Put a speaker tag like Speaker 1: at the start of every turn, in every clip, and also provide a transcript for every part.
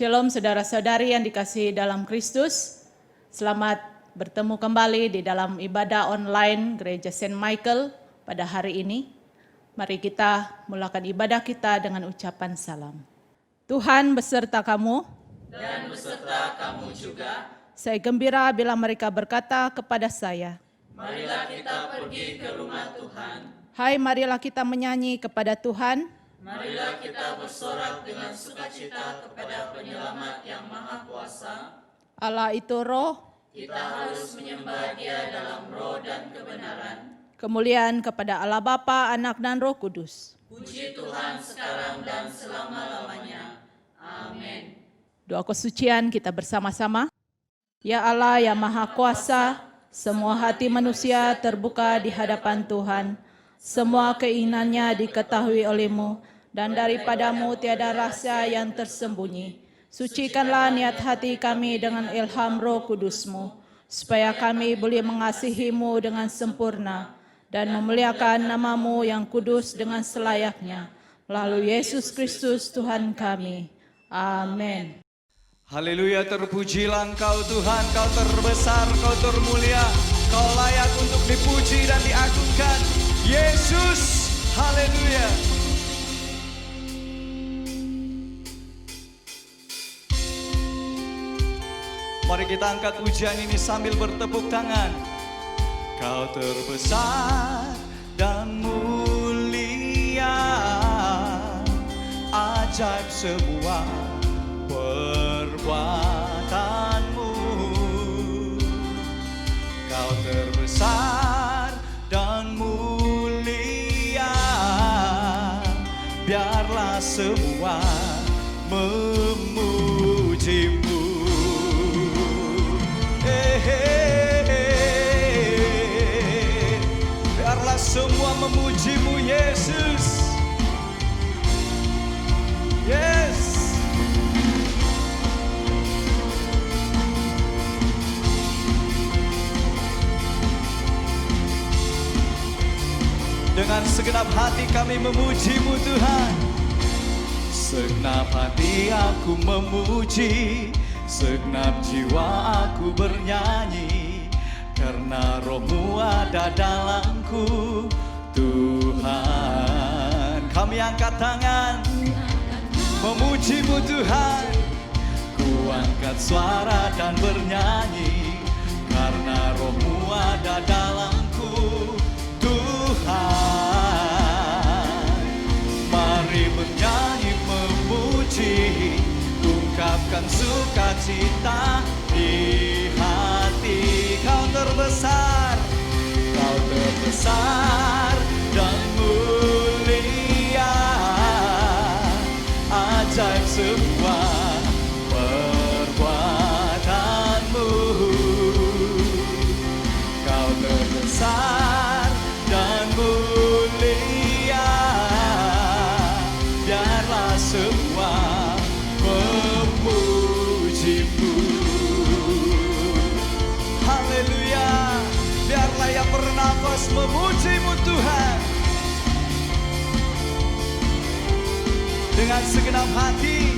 Speaker 1: Shalom saudara-saudari yang dikasihi dalam Kristus. Selamat bertemu kembali di dalam ibadah online Gereja Saint Michael pada hari ini. Mari kita mulakan ibadah kita dengan ucapan salam. Tuhan beserta kamu
Speaker 2: dan beserta kamu juga.
Speaker 1: Saya gembira bila mereka berkata kepada saya,
Speaker 2: marilah kita pergi ke rumah Tuhan.
Speaker 1: Hai, marilah kita menyanyi kepada Tuhan.
Speaker 2: Marilah kita bersorak dengan sukacita kepada Penyelamat yang Maha Kuasa.
Speaker 1: Allah itu roh.
Speaker 2: Kita harus menyembah Dia dalam roh dan kebenaran.
Speaker 1: Kemuliaan kepada Allah Bapa, Anak dan Roh Kudus.
Speaker 2: Puji Tuhan sekarang dan selama-lamanya. Amin.
Speaker 1: Doa kesucian kita bersama-sama. Ya Allah yang Maha Kuasa, semua hati manusia terbuka di hadapan Tuhan. Semua keinginannya diketahui oleh-Mu, dan daripadamu tiada rahasia yang tersembunyi. Sucikanlah niat hati kami dengan ilham Roh Kudus-Mu, supaya kami boleh mengasihi-Mu dengan sempurna, dan memuliakan nama-Mu yang kudus dengan selayaknya. Melalui Yesus Kristus Tuhan kami. Amin.
Speaker 3: Haleluya, terpujilah Engkau Tuhan, Kau terbesar, Kau termulia, Kau layak untuk dipuji dan diagungkan. Yesus, haleluya. Mari kita angkat pujian ini sambil bertepuk tangan. Kau terbesar dan mulia, ajaib semua perbuatanmu. Kau terbesar dan mulia, biarlah semua memujimu. Biarlah semua memujimu, Yesus. Yes. Dengan segenap hati kami memuji-Mu Tuhan. Segenap hati aku memuji, segenap jiwa aku bernyanyi, karena Roh-Mu ada dalamku Tuhan. Kami angkat tangan memuji-Mu Tuhan. Ku angkat suara dan bernyanyi, karena Roh-Mu ada dalamku Tuhan. Mari bernyanyi memuji, ungkapkan sukacita di hati. Kau terbesar, Kau terbesar dan mulia, ajaib semua perbuatanmu. Kau terbesar dan mulia, biarlah semua memuji-Mu. Haleluya, biarlah yang bernafas memuji-Mu Tuhan. Dengan segenap hati,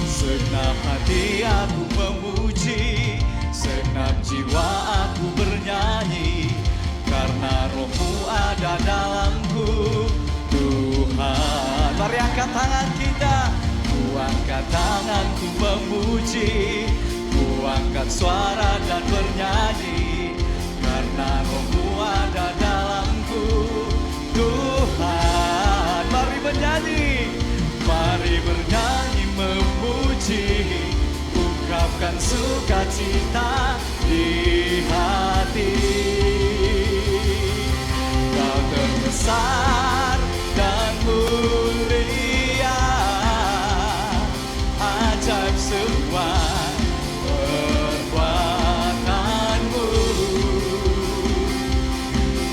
Speaker 3: segenap hati aku memuji, segenap jiwa aku bernyanyi, karena Roh-Mu ada dalamku Tuhan. Mari angkat tangan kita, ku angkat tanganku memuji, ku angkat suara dan bernyanyi, karena Roh-Mu ada dalamku Tuhan. Mari bernyanyi, mari bernyanyi memuji, ungkapkan sukacita di hati. Kau terbesar dan mulia, ajaib semua perbuatanmu.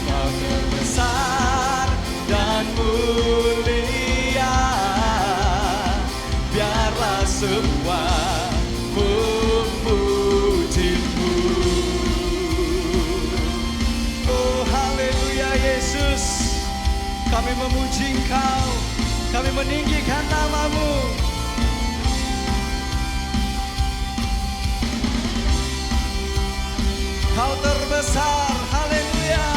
Speaker 3: Kau terbesar dan mulia, biarlah semua memuji-Mu. Oh haleluya Yesus, kami memuji Engkau, kami meninggikan nama-Mu. Kau terbesar, haleluya.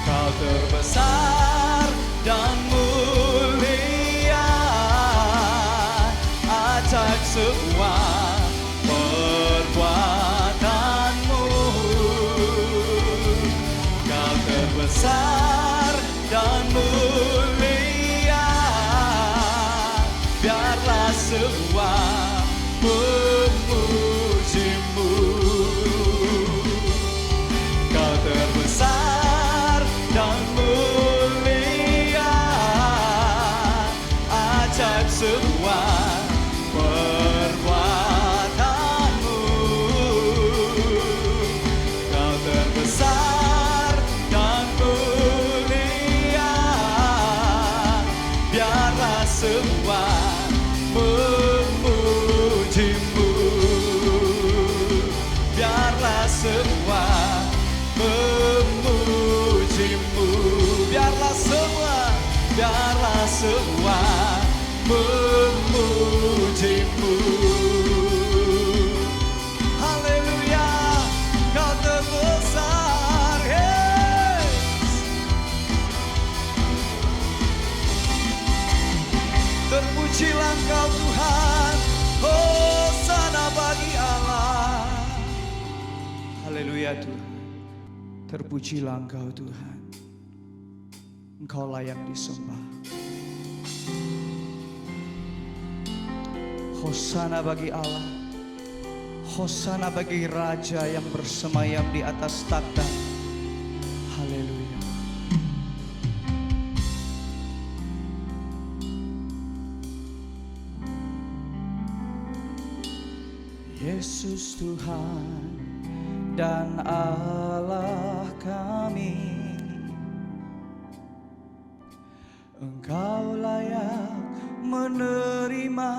Speaker 3: Kau terbesar dan mulia, ajaib semua perbuatanmu. Kau terbesar dan mulia, biarlah semua memujimu. Kau terbesar dan mulia, ajaib semua perbuatanmu. Kau terbesar dan mulia, biarlah semua memujimu. Biarlah semua memujimu. Biarlah semua memujimu. Haleluya, kau terbesar. Yes. Terpujilah Engkau Tuhan, hosana bagi Allah. Haleluya Tuhan, terpujilah Engkau Tuhan, Engkau layak disembah. Hosana bagi Allah, hosana bagi Raja yang bersemayam di atas takhta. Haleluya. Yesus Tuhan dan Allah kami, Engkau layak menerima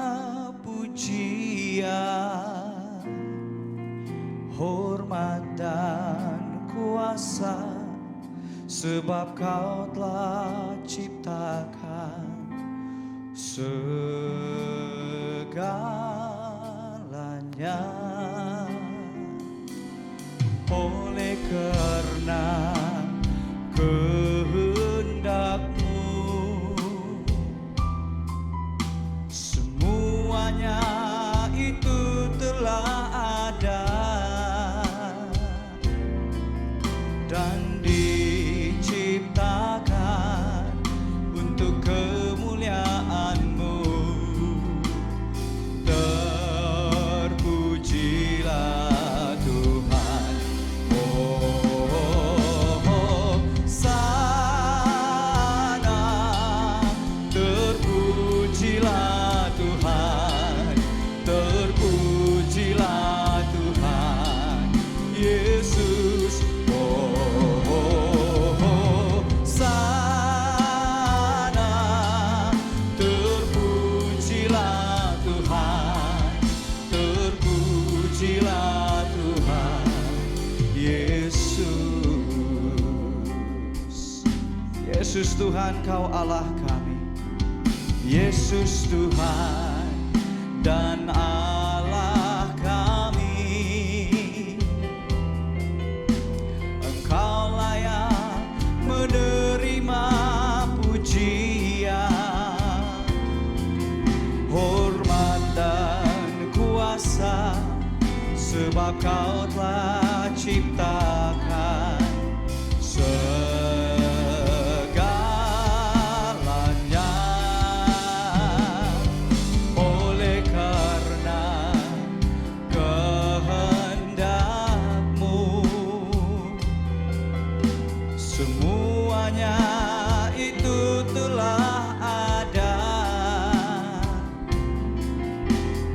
Speaker 3: pujian, hormat dan kuasa, sebab Kau telah ciptakan segalanya. Oleh karena kehendak-Mu, semuanya itu telah ada dan diciptakan untuk kemuliaan-Mu. Terpujilah Tuhan, sana. Terpujilah Tuhan, terpujilah Tuhan Yesus. Sana. Terpujilah Tuhan, terpujilah Tuhan Yesus. Yesus Tuhan, Kau Allah kami. Yesus Tuhan dan Allah kami, Engkau layak menerima pujian, hormat dan kuasa, sebab Kau telah ciptakan segalanya. Oleh karena kehendak-Mu, semuanya itu telah ada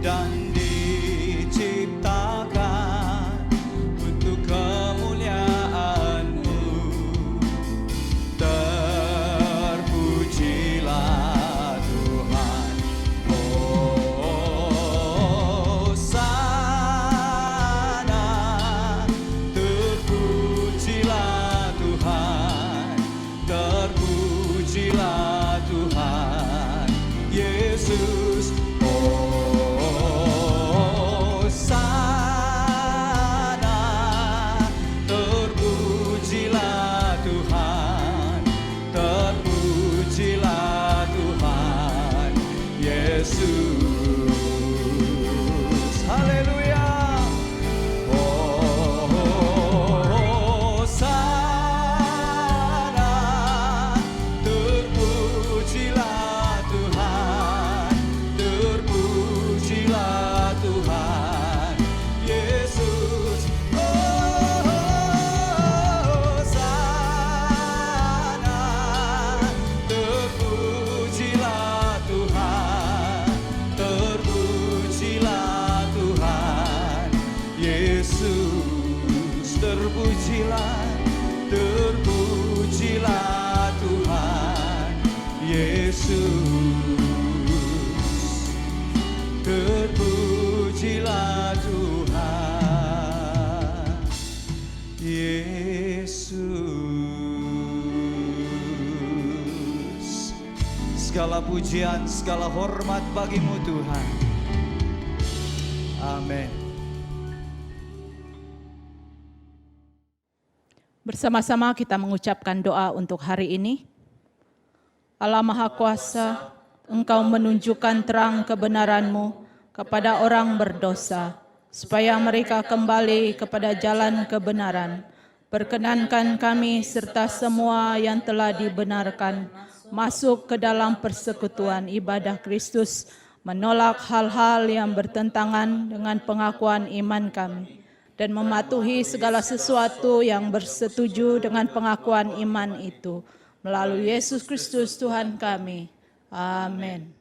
Speaker 3: dan diciptakan untuk kemuliaan-Mu. Terpujilah Tuhan, hosana. Terpujilah Tuhan, terpujilah Tuhan Yesus. Hosana. terpujilah Tuhan Yesus, terpujilah Tuhan Yesus. Segala pujian, segala hormat bagimu Tuhan. Amin.
Speaker 1: Bersama-sama kita mengucapkan doa untuk hari ini. Allah Maha Kuasa, Engkau menunjukkan terang kebenaran-Mu kepada orang berdosa, supaya mereka kembali kepada jalan kebenaran. Perkenankan kami serta semua yang telah dibenarkan masuk ke dalam persekutuan ibadah Kristus, menolak hal-hal yang bertentangan dengan pengakuan iman kami, dan mematuhi segala sesuatu yang bersetuju dengan pengakuan iman itu. Melalui Yesus Kristus Tuhan kami. Amin.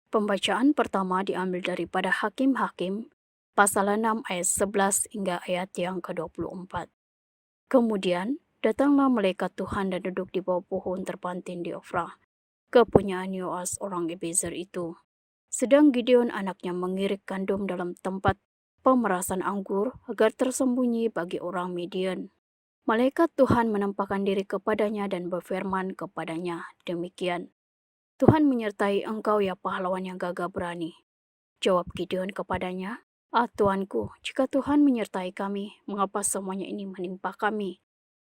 Speaker 4: Pembacaan pertama diambil daripada Hakim-Hakim, pasal 6 ayat 11 hingga ayat yang ke-24. Kemudian, datanglah malaikat Tuhan dan duduk di bawah pohon terpantin di Ofra, kepunyaan Yoas orang Ebezer itu. Sedang Gideon anaknya mengirik gandum dalam tempat pemerasan anggur agar tersembunyi bagi orang Midian. Malaikat Tuhan menampakkan diri kepadanya dan berfirman kepadanya, demikian, Tuhan menyertai engkau ya pahlawan yang gagah berani. Jawab Gideon kepadanya, Tuanku, jika Tuhan menyertai kami, mengapa semuanya ini menimpa kami?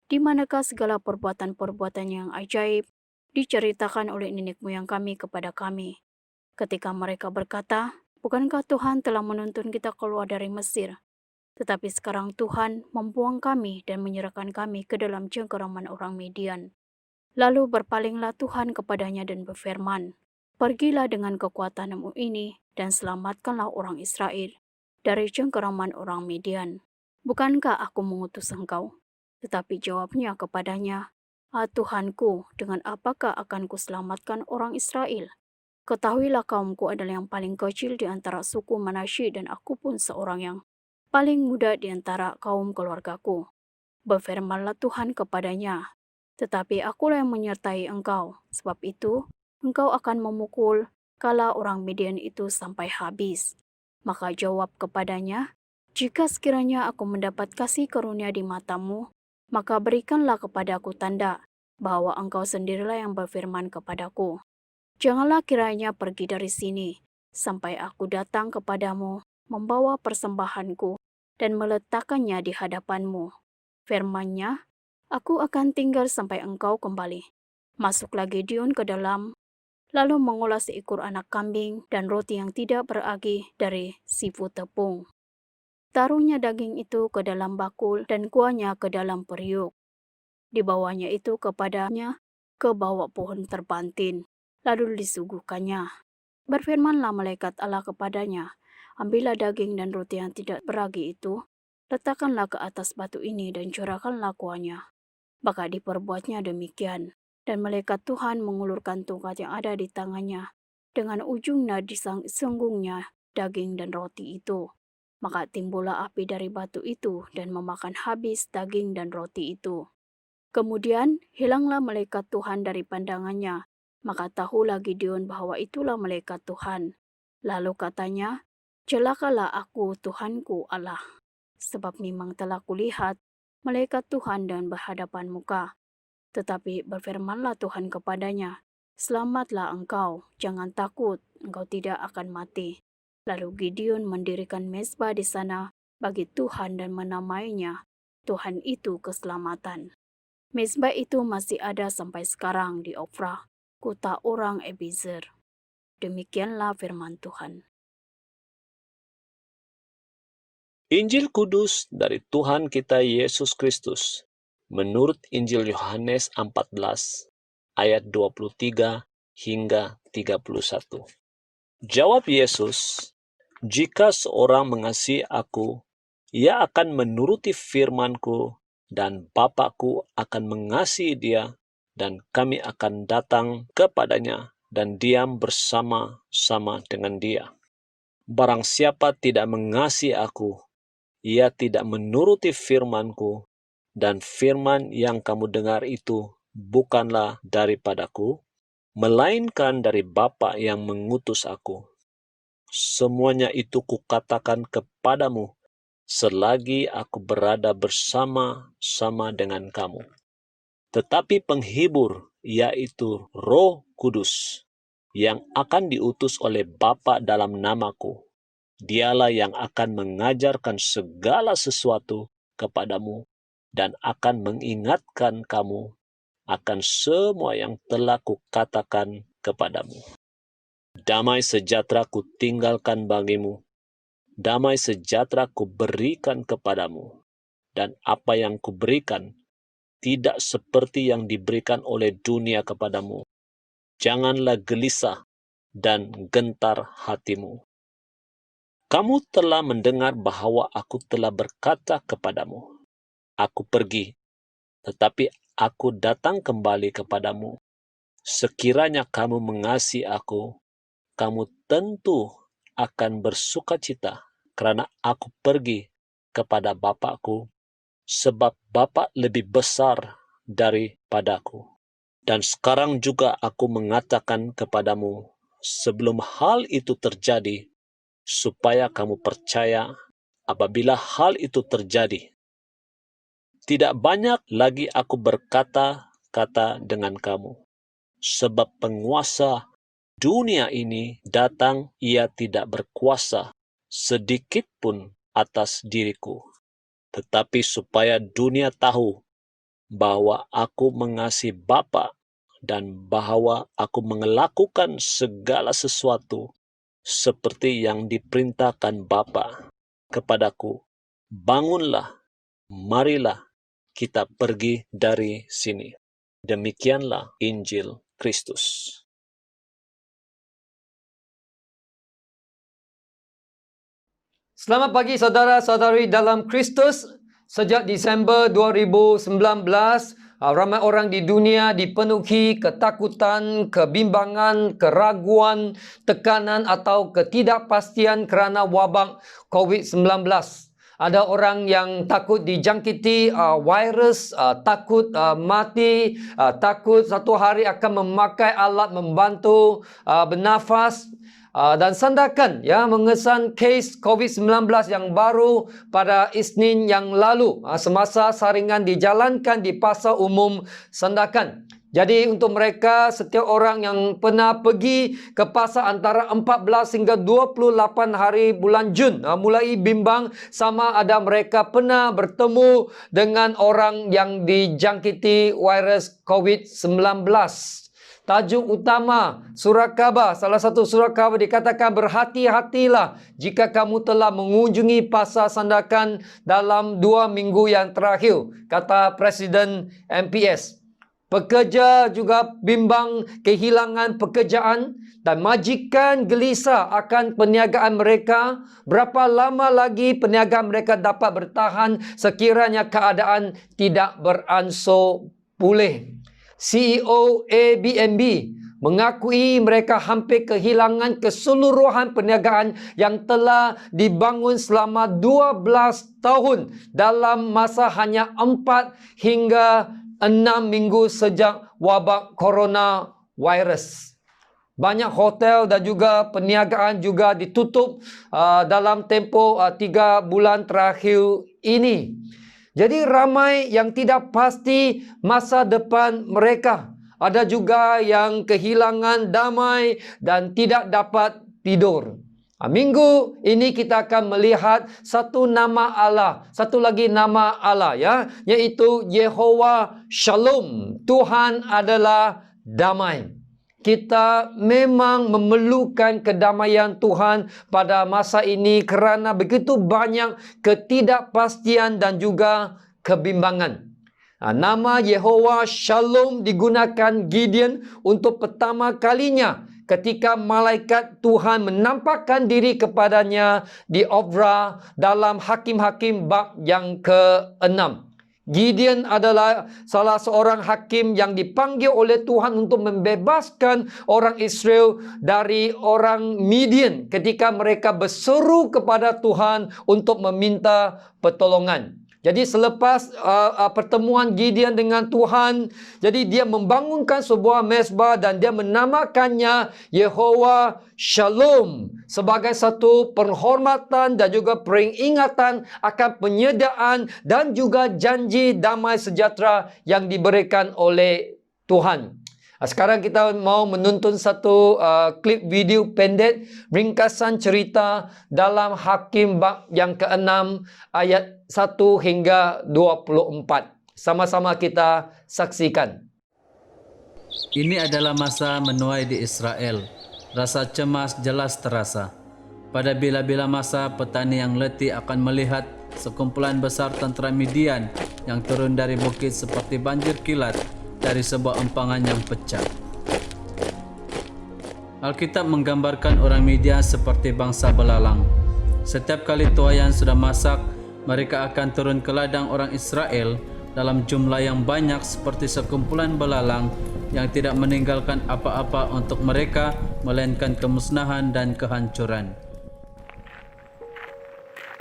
Speaker 4: Di manakah segala perbuatan-perbuatan yang ajaib diceritakan oleh nenek moyang kami kepada kami? Ketika mereka berkata, bukankah Tuhan telah menuntun kita keluar dari Mesir? Tetapi sekarang Tuhan membuang kami dan menyerahkan kami ke dalam cengkeraman orang Midian. Lalu berpalinglah Tuhan kepadanya dan berfirman, pergilah dengan kekuatanmu ini dan selamatkanlah orang Israel dari cengkeraman orang Midian. Bukankah aku mengutus engkau? Tetapi jawabnya kepadanya, Tuhanku, dengan apakah akan kuselamatkan orang Israel? Ketahuilah kaumku adalah yang paling kecil di antara suku Manasye dan aku pun seorang yang paling muda di antara kaum keluargaku. Berfirmanlah Tuhan kepadanya, tetapi akulah yang menyertai engkau, sebab itu engkau akan memukul kala orang Midian itu sampai habis. Maka jawab kepadanya, jika sekiranya aku mendapat kasih karunia di matamu, maka berikanlah kepadaku tanda bahwa engkau sendirilah yang berfirman kepadaku. Janganlah kiranya pergi dari sini, sampai aku datang kepadamu, membawa persembahanku, dan meletakkannya di hadapanmu. Firman-Nya, aku akan tinggal sampai engkau kembali. Masuklah Gideon ke dalam, lalu mengolah seekor anak kambing dan roti yang tidak beragi dari sifu tepung. Taruhnya daging itu ke dalam bakul dan kuahnya ke dalam periuk. Dibawanya itu kepadanya ke bawah pohon terpantin, lalu disuguhkannya. Berfirmanlah malaikat Allah kepadanya, ambillah daging dan roti yang tidak beragi itu, letakkanlah ke atas batu ini dan curahkanlah kuahnya. Maka diperbuatnya demikian, dan malaikat Tuhan mengulurkan tongkat yang ada di tangannya, dengan ujungnya disenggungnya daging dan roti itu. Maka timbullah api dari batu itu dan memakan habis daging dan roti itu. Kemudian hilanglah malaikat Tuhan dari pandangannya, maka tahulah Gideon bahwa itulah malaikat Tuhan. Lalu katanya, celakalah aku Tuhanku Allah, sebab memang telah kulihat malaikat Tuhan dan berhadapan muka. Tetapi berfirmanlah Tuhan kepadanya, selamatlah engkau, jangan takut, engkau tidak akan mati. Lalu Gideon mendirikan mezbah di sana bagi Tuhan dan menamainya, Tuhan itu keselamatan. Mezbah itu masih ada sampai sekarang di Ofra, kota orang Ebezer. Demikianlah firman Tuhan.
Speaker 5: Injil Kudus dari Tuhan kita Yesus Kristus menurut Injil Yohanes 14 ayat 23 hingga 31. Jawab Yesus, jika seorang mengasihi aku, ia akan menuruti firman-Ku, dan Bapa-Ku akan mengasihi dia, dan kami akan datang kepadanya dan diam bersama-sama dengan dia. Barang siapa tidak mengasihi aku, ia tidak menuruti firman-Ku, dan firman yang kamu dengar itu bukanlah daripadaku, melainkan dari Bapa yang mengutus aku. Semuanya itu kukatakan kepadamu selagi aku berada bersama-sama dengan kamu. Tetapi penghibur, yaitu Roh Kudus, yang akan diutus oleh Bapa dalam namaku, dialah yang akan mengajarkan segala sesuatu kepadamu dan akan mengingatkan kamu akan semua yang telah kukatakan kepadamu. Damai sejahtera ku tinggalkan bagimu, damai sejahtera ku berikan kepadamu, dan apa yang ku berikan tidak seperti yang diberikan oleh dunia kepadamu. Janganlah gelisah dan gentar hatimu. Kamu telah mendengar bahwa aku telah berkata kepadamu, aku pergi, tetapi aku datang kembali kepadamu. Sekiranya kamu mengasihi aku, kamu tentu akan bersukacita karena aku pergi kepada Bapakku, sebab Bapa lebih besar daripadaku. Dan sekarang juga aku mengatakan kepadamu, sebelum hal itu terjadi, supaya kamu percaya apabila hal itu terjadi. Tidak banyak lagi aku berkata-kata dengan kamu, sebab penguasa dunia ini datang, ia tidak berkuasa sedikit pun atas diriku. Tetapi supaya dunia tahu bahwa aku mengasihi Bapa dan bahwa aku melakukan segala sesuatu seperti yang diperintahkan Bapa kepadaku. Bangunlah, marilah kita pergi dari sini. Demikianlah Injil Kristus.
Speaker 6: Selamat pagi saudara-saudari dalam Kristus. Sejak Disember 2019, ramai orang di dunia dipenuhi ketakutan, kebimbangan, keraguan, tekanan atau ketidakpastian kerana wabak COVID-19. Ada orang yang takut dijangkiti virus, takut mati, takut satu hari akan memakai alat membantu bernafas. Dan sandakan mengesan kes COVID-19 yang baru pada Isnin yang lalu semasa saringan dijalankan di pasar umum Sandakan. Jadi untuk mereka, setiap orang yang pernah pergi ke pasar antara 14 hingga 28 hari bulan Jun mulai bimbang sama ada mereka pernah bertemu dengan orang yang dijangkiti virus COVID-19. Tajuk utama surat khabar, salah satu surat khabar dikatakan, berhati-hatilah jika kamu telah mengunjungi pasar Sandakan dalam 2 minggu yang terakhir, kata Presiden MPS. Pekerja juga bimbang kehilangan pekerjaan dan majikan gelisah akan perniagaan mereka. Berapa lama lagi perniagaan mereka dapat bertahan sekiranya keadaan tidak beransur pulih? CEO Airbnb mengakui mereka hampir kehilangan keseluruhan perniagaan yang telah dibangun selama 12 tahun dalam masa hanya 4 hingga 6 minggu sejak wabak coronavirus. Banyak hotel dan juga perniagaan juga ditutup dalam tempoh 3 bulan terakhir ini. Jadi ramai yang tidak pasti masa depan mereka. Ada juga yang kehilangan damai dan tidak dapat tidur. Minggu ini kita akan melihat satu nama Allah, satu lagi nama Allah iaitu Yehova Shalom. Tuhan adalah damai. Kita memang memerlukan kedamaian Tuhan pada masa ini kerana begitu banyak ketidakpastian dan juga kebimbangan. Nama Yehova Shalom digunakan Gideon untuk pertama kalinya ketika malaikat Tuhan menampakkan diri kepadanya di Ofra dalam Hakim-Hakim bab yang ke-6. Gideon adalah salah seorang hakim yang dipanggil oleh Tuhan untuk membebaskan orang Israel dari orang Midian ketika mereka berseru kepada Tuhan untuk meminta pertolongan. Jadi selepas pertemuan Gideon dengan Tuhan, jadi dia membangunkan sebuah mezbah dan dia menamakannya Yehova Shalom sebagai satu penghormatan dan juga peringatan akan penyediaan dan juga janji damai sejahtera yang diberikan oleh Tuhan. Sekarang kita mau menonton satu klip video pendek ringkasan cerita dalam Hakim bab yang ke-6 ayat 1 hingga 24. Sama-sama kita saksikan.
Speaker 7: Ini adalah masa menuai di Israel. Rasa cemas jelas terasa. Pada bila-bila masa, petani yang letih akan melihat sekumpulan besar tentera Midian yang turun dari bukit seperti banjir kilat dari sebuah empangan yang pecah. Alkitab menggambarkan orang Midian seperti bangsa belalang. Setiap kali tuaian sudah masak, mereka akan turun ke ladang orang Israel dalam jumlah yang banyak seperti sekumpulan belalang yang tidak meninggalkan apa-apa untuk mereka melainkan kemusnahan dan kehancuran.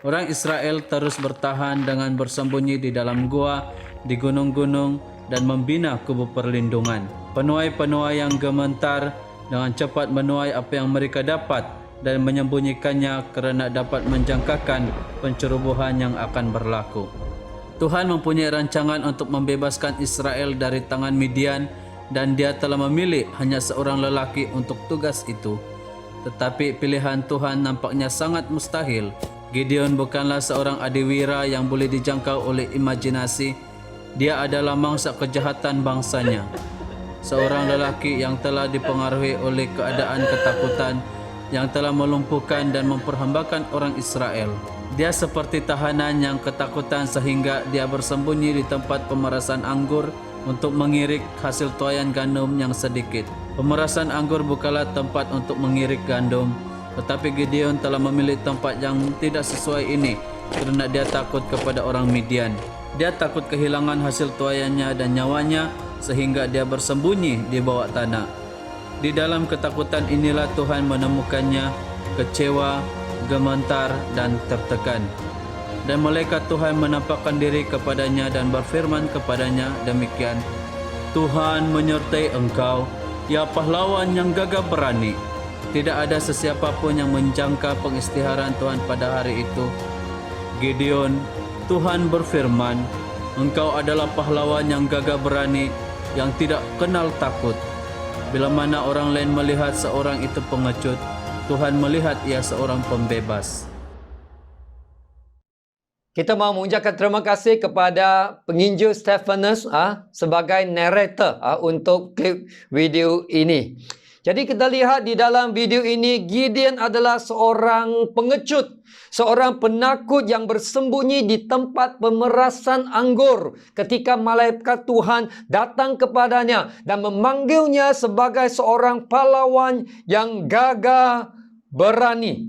Speaker 7: Orang Israel terus bertahan dengan bersembunyi di dalam gua, di gunung-gunung, dan membina kubu perlindungan. Penuai-penuai yang gemetar dengan cepat menuai apa yang mereka dapat dan menyembunyikannya kerana dapat menjangkakan pencerobohan yang akan berlaku. Tuhan mempunyai rancangan untuk membebaskan Israel dari tangan Midian dan Dia telah memilih hanya seorang lelaki untuk tugas itu. Tetapi pilihan Tuhan nampaknya sangat mustahil. Gideon bukanlah seorang adiwira yang boleh dijangkau oleh imajinasi. Dia adalah mangsa kejahatan bangsanya. Seorang lelaki yang telah dipengaruhi oleh keadaan ketakutan yang telah melumpuhkan dan memperhambakan orang Israel. Dia seperti tahanan yang ketakutan sehingga dia bersembunyi di tempat pemerasan anggur untuk mengirik hasil tuaian gandum yang sedikit. Pemerasan anggur bukanlah tempat untuk mengirik gandum, tetapi Gideon telah memilih tempat yang tidak sesuai ini kerana dia takut kepada orang Midian. Dia takut kehilangan hasil tuaiannya dan nyawanya sehingga dia bersembunyi di bawah tanah. Di dalam ketakutan inilah Tuhan menemukannya, kecewa, gemetar dan tertekan. Dan malaikat Tuhan menampakkan diri kepadanya dan berfirman kepadanya demikian, Tuhan menyertai engkau, ya pahlawan yang gagah berani. Tidak ada sesiapa pun yang menjangka pengistiharan Tuhan pada hari itu. Gideon, Tuhan berfirman, engkau adalah pahlawan yang gagah berani, yang tidak kenal takut. Bila mana orang lain melihat seorang itu pengecut, Tuhan melihat ia seorang pembebas.
Speaker 6: Kita mahu mengucapkan terima kasih kepada penginjil Stephanus sebagai narrator untuk klip video ini. Jadi kita lihat di dalam video ini, Gideon adalah seorang pengecut, seorang penakut yang bersembunyi di tempat pemerasan anggur ketika malaikat Tuhan datang kepadanya dan memanggilnya sebagai seorang pahlawan yang gagah berani.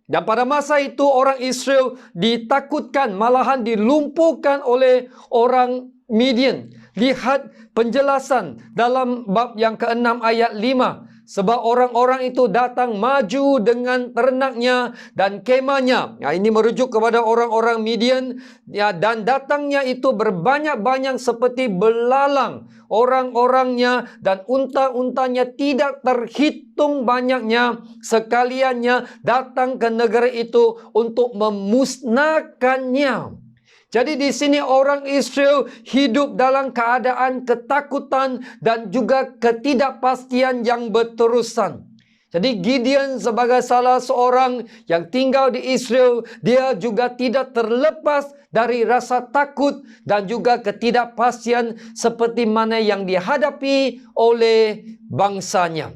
Speaker 6: Dan pada masa itu orang Israel ditakutkan, malahan dilumpuhkan oleh orang Midian. Lihat penjelasan dalam bab yang ke-6 ayat 5. Sebab orang-orang itu datang maju dengan ternaknya dan kemahnya. Ini merujuk kepada orang-orang Midian. Dan datangnya itu berbanyak-banyak seperti belalang. Orang-orangnya dan unta-untanya tidak terhitung banyaknya. Sekaliannya datang ke negeri itu untuk memusnahkannya. Jadi di sini orang Israel hidup dalam keadaan ketakutan dan juga ketidakpastian yang berterusan. Jadi Gideon sebagai salah seorang yang tinggal di Israel, dia juga tidak terlepas dari rasa takut dan juga ketidakpastian seperti mana yang dihadapi oleh bangsanya.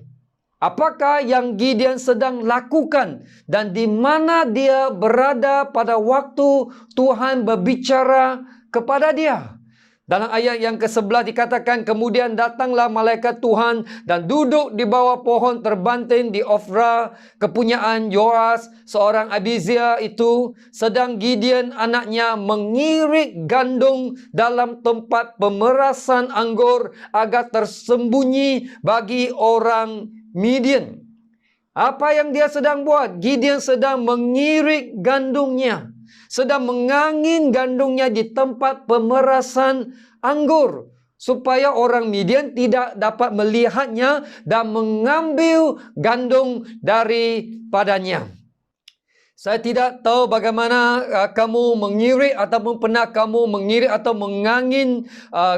Speaker 6: Apakah yang Gideon sedang lakukan dan di mana dia berada pada waktu Tuhan berbicara kepada dia? Dalam ayat yang ke-11 dikatakan, kemudian datanglah malaikat Tuhan dan duduk di bawah pohon terbantin di Ofra, kepunyaan Yoas, seorang Abizia itu, sedang Gideon anaknya mengirik gandum dalam tempat pemerasan anggur agar tersembunyi bagi orang Midian. Apa yang dia sedang buat? Gideon sedang mengirik gandumnya. sedang mengangin gandumnya di tempat pemerasan anggur, supaya orang Midian tidak dapat melihatnya dan mengambil gandum daripadanya. Saya tidak tahu bagaimana kamu mengirik ataupun pernah kamu mengirik atau mengangin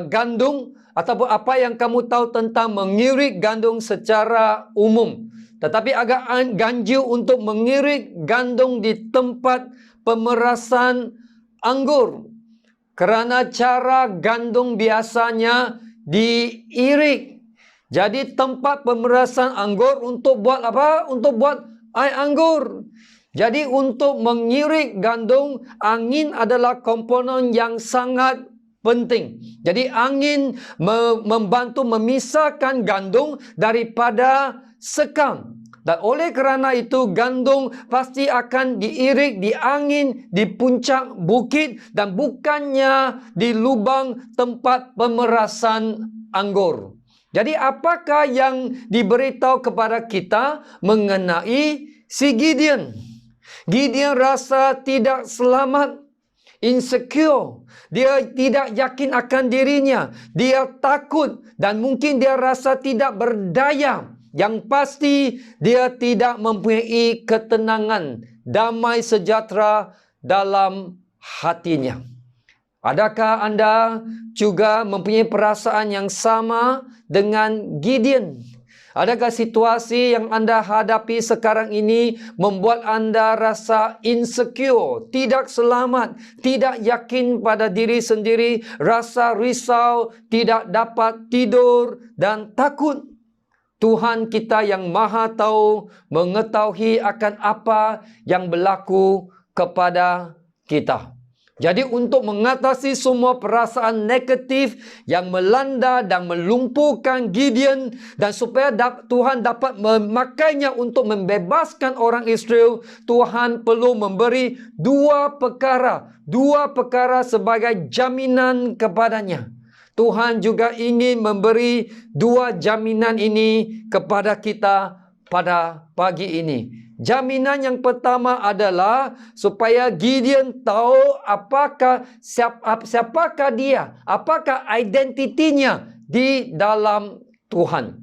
Speaker 6: gandum, ataupun apa yang kamu tahu tentang mengirik gandum secara umum. Tetapi agak ganjil untuk mengirik gandum di tempat pemerasan anggur. Kerana cara gandum biasanya diirik. Jadi tempat pemerasan anggur untuk buat apa? Untuk buat air anggur. Jadi untuk mengirik gandum, angin adalah komponen yang sangat penting. Jadi angin membantu memisahkan gandum daripada sekam. Dan oleh kerana itu gandum pasti akan diirik di angin di puncak bukit dan bukannya di lubang tempat pemerasan anggur. Jadi apakah yang diberitahu kepada kita mengenai si Gideon? Gideon rasa tidak selamat, insecure. Dia tidak yakin akan dirinya. Dia takut dan mungkin dia rasa tidak berdaya. Yang pasti dia tidak mempunyai ketenangan, damai sejahtera dalam hatinya. Adakah anda juga mempunyai perasaan yang sama dengan Gideon? Adakah situasi yang anda hadapi sekarang ini membuat anda rasa insecure, tidak selamat, tidak yakin pada diri sendiri, rasa risau, tidak dapat tidur dan takut? Tuhan kita yang Maha Tahu mengetahui akan apa yang berlaku kepada kita. Jadi untuk mengatasi semua perasaan negatif yang melanda dan melumpuhkan Gideon, dan supaya Tuhan dapat memakainya untuk membebaskan orang Israel, Tuhan perlu memberi dua perkara sebagai jaminan kepadanya. Tuhan juga ingin memberi dua jaminan ini kepada kita pada pagi ini. Jaminan yang pertama adalah supaya Gideon tahu siapakah dia, apakah identitinya di dalam Tuhan.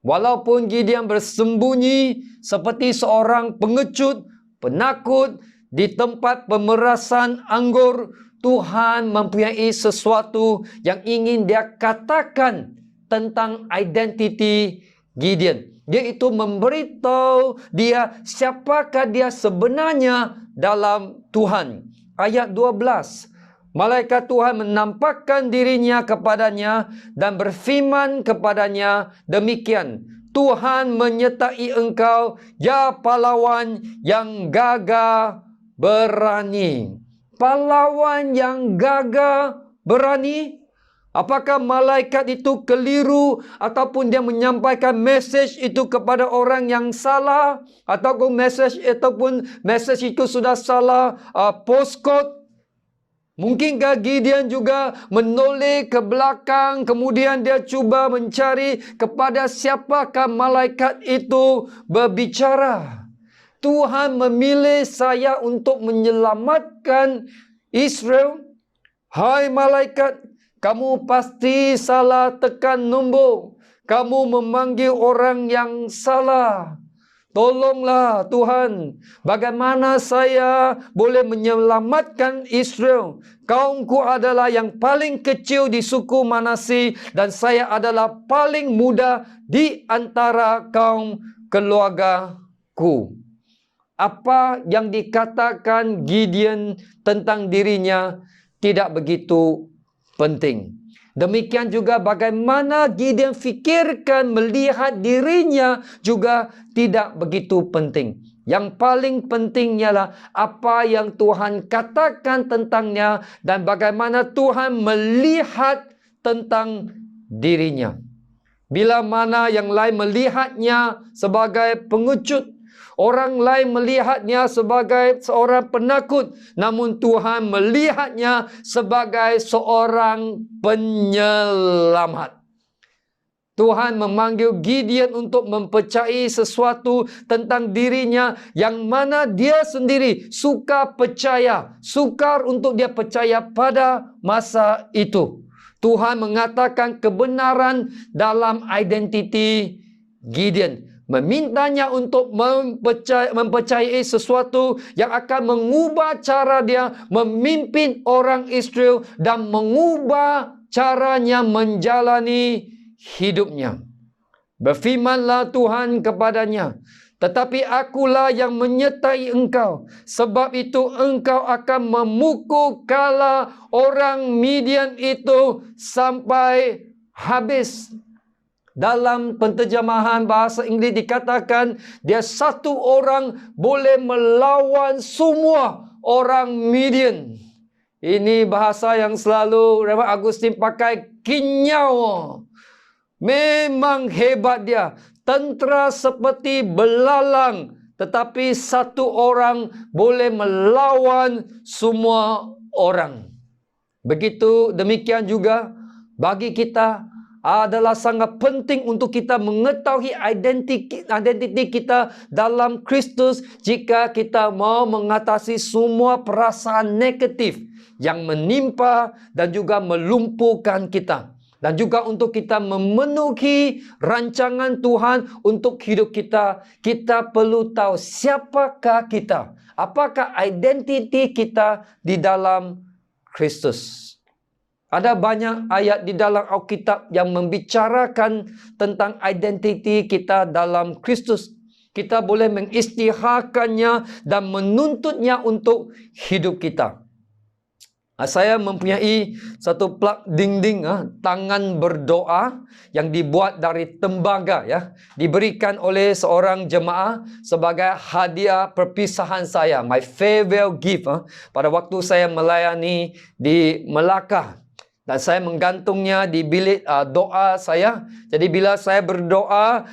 Speaker 6: Walaupun Gideon bersembunyi seperti seorang pengecut, penakut di tempat pemerasan anggur, Tuhan mempunyai sesuatu yang ingin dia katakan tentang identiti Gideon. Iaitu memberitahu dia siapakah dia sebenarnya dalam Tuhan. Ayat 12. Malaikat Tuhan menampakkan dirinya kepadanya dan berfirman kepadanya demikian. Tuhan menyertai engkau, ya pahlawan yang gagah berani. Pahlawan yang gagah berani. Apakah malaikat itu keliru ataupun dia menyampaikan mesej itu kepada orang yang salah, ataupun mesej itu sudah salah postcode? Mungkinkah Gideon juga menoleh ke belakang, kemudian dia cuba mencari kepada siapakah malaikat itu berbicara? Tuhan memilih saya untuk menyelamatkan Israel. Hai malaikat, kamu pasti salah tekan nombor. Kamu memanggil orang yang salah. Tolonglah Tuhan. Bagaimana saya boleh menyelamatkan Israel? Kaumku adalah yang paling kecil di suku Manasye dan saya adalah paling muda di antara kaum keluargaku. Apa yang dikatakan Gideon tentang dirinya tidak begitu penting. Demikian juga bagaimana Gideon fikirkan melihat dirinya juga tidak begitu penting. Yang paling penting ialah apa yang Tuhan katakan tentangnya dan bagaimana Tuhan melihat tentang dirinya. Bila mana yang lain melihatnya sebagai pengecut, orang lain melihatnya sebagai seorang penakut, namun Tuhan melihatnya sebagai seorang penyelamat. Tuhan memanggil Gideon untuk mempercayai sesuatu tentang dirinya yang mana dia sendiri sukar untuk dia percaya pada masa itu. Tuhan mengatakan kebenaran dalam identiti Gideon. Memintanya untuk mempercayai sesuatu yang akan mengubah cara dia memimpin orang Israel dan mengubah caranya menjalani hidupnya. Berfirmanlah Tuhan kepadanya, tetapi akulah yang menyertai engkau. Sebab itu engkau akan memukul kala orang Midian itu sampai habis. Dalam penterjemahan bahasa Inggeris dikatakan dia satu orang boleh melawan semua orang Midian. Ini bahasa yang selalu Reverend Agustin pakai, kinyau. Memang hebat dia. Tentera seperti belalang. Tetapi satu orang boleh melawan semua orang. Begitu demikian juga bagi kita adalah sangat penting untuk kita mengetahui identiti kita dalam Kristus jika kita mau mengatasi semua perasaan negatif yang menimpa dan juga melumpuhkan kita. Dan juga untuk kita memenuhi rancangan Tuhan untuk hidup kita, kita perlu tahu siapakah kita. Apakah identiti kita di dalam Kristus. Ada banyak ayat di dalam Alkitab yang membicarakan tentang identiti kita dalam Kristus. Kita boleh mengisytiharkannya dan menuntutnya untuk hidup kita. Saya mempunyai satu plak dinding tangan berdoa yang dibuat dari tembaga ya, diberikan oleh seorang jemaah sebagai hadiah perpisahan saya, my farewell gift pada waktu saya melayani di Melaka. Dan saya menggantungnya di bilik doa saya. Jadi bila saya berdoa,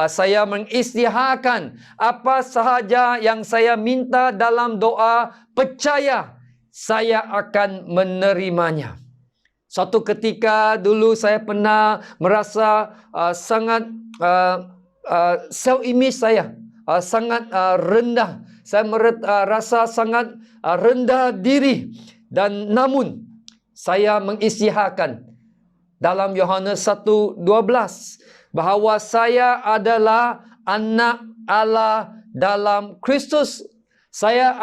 Speaker 6: saya mengisytiharkan apa sahaja yang saya minta dalam doa, percaya saya akan menerimanya. Suatu ketika dulu saya pernah merasa sangat self-image saya sangat rendah. Saya rasa sangat rendah diri. Dan namun saya mengisytiharkan dalam Yohanes 1:12 bahawa saya adalah anak Allah dalam Kristus. Saya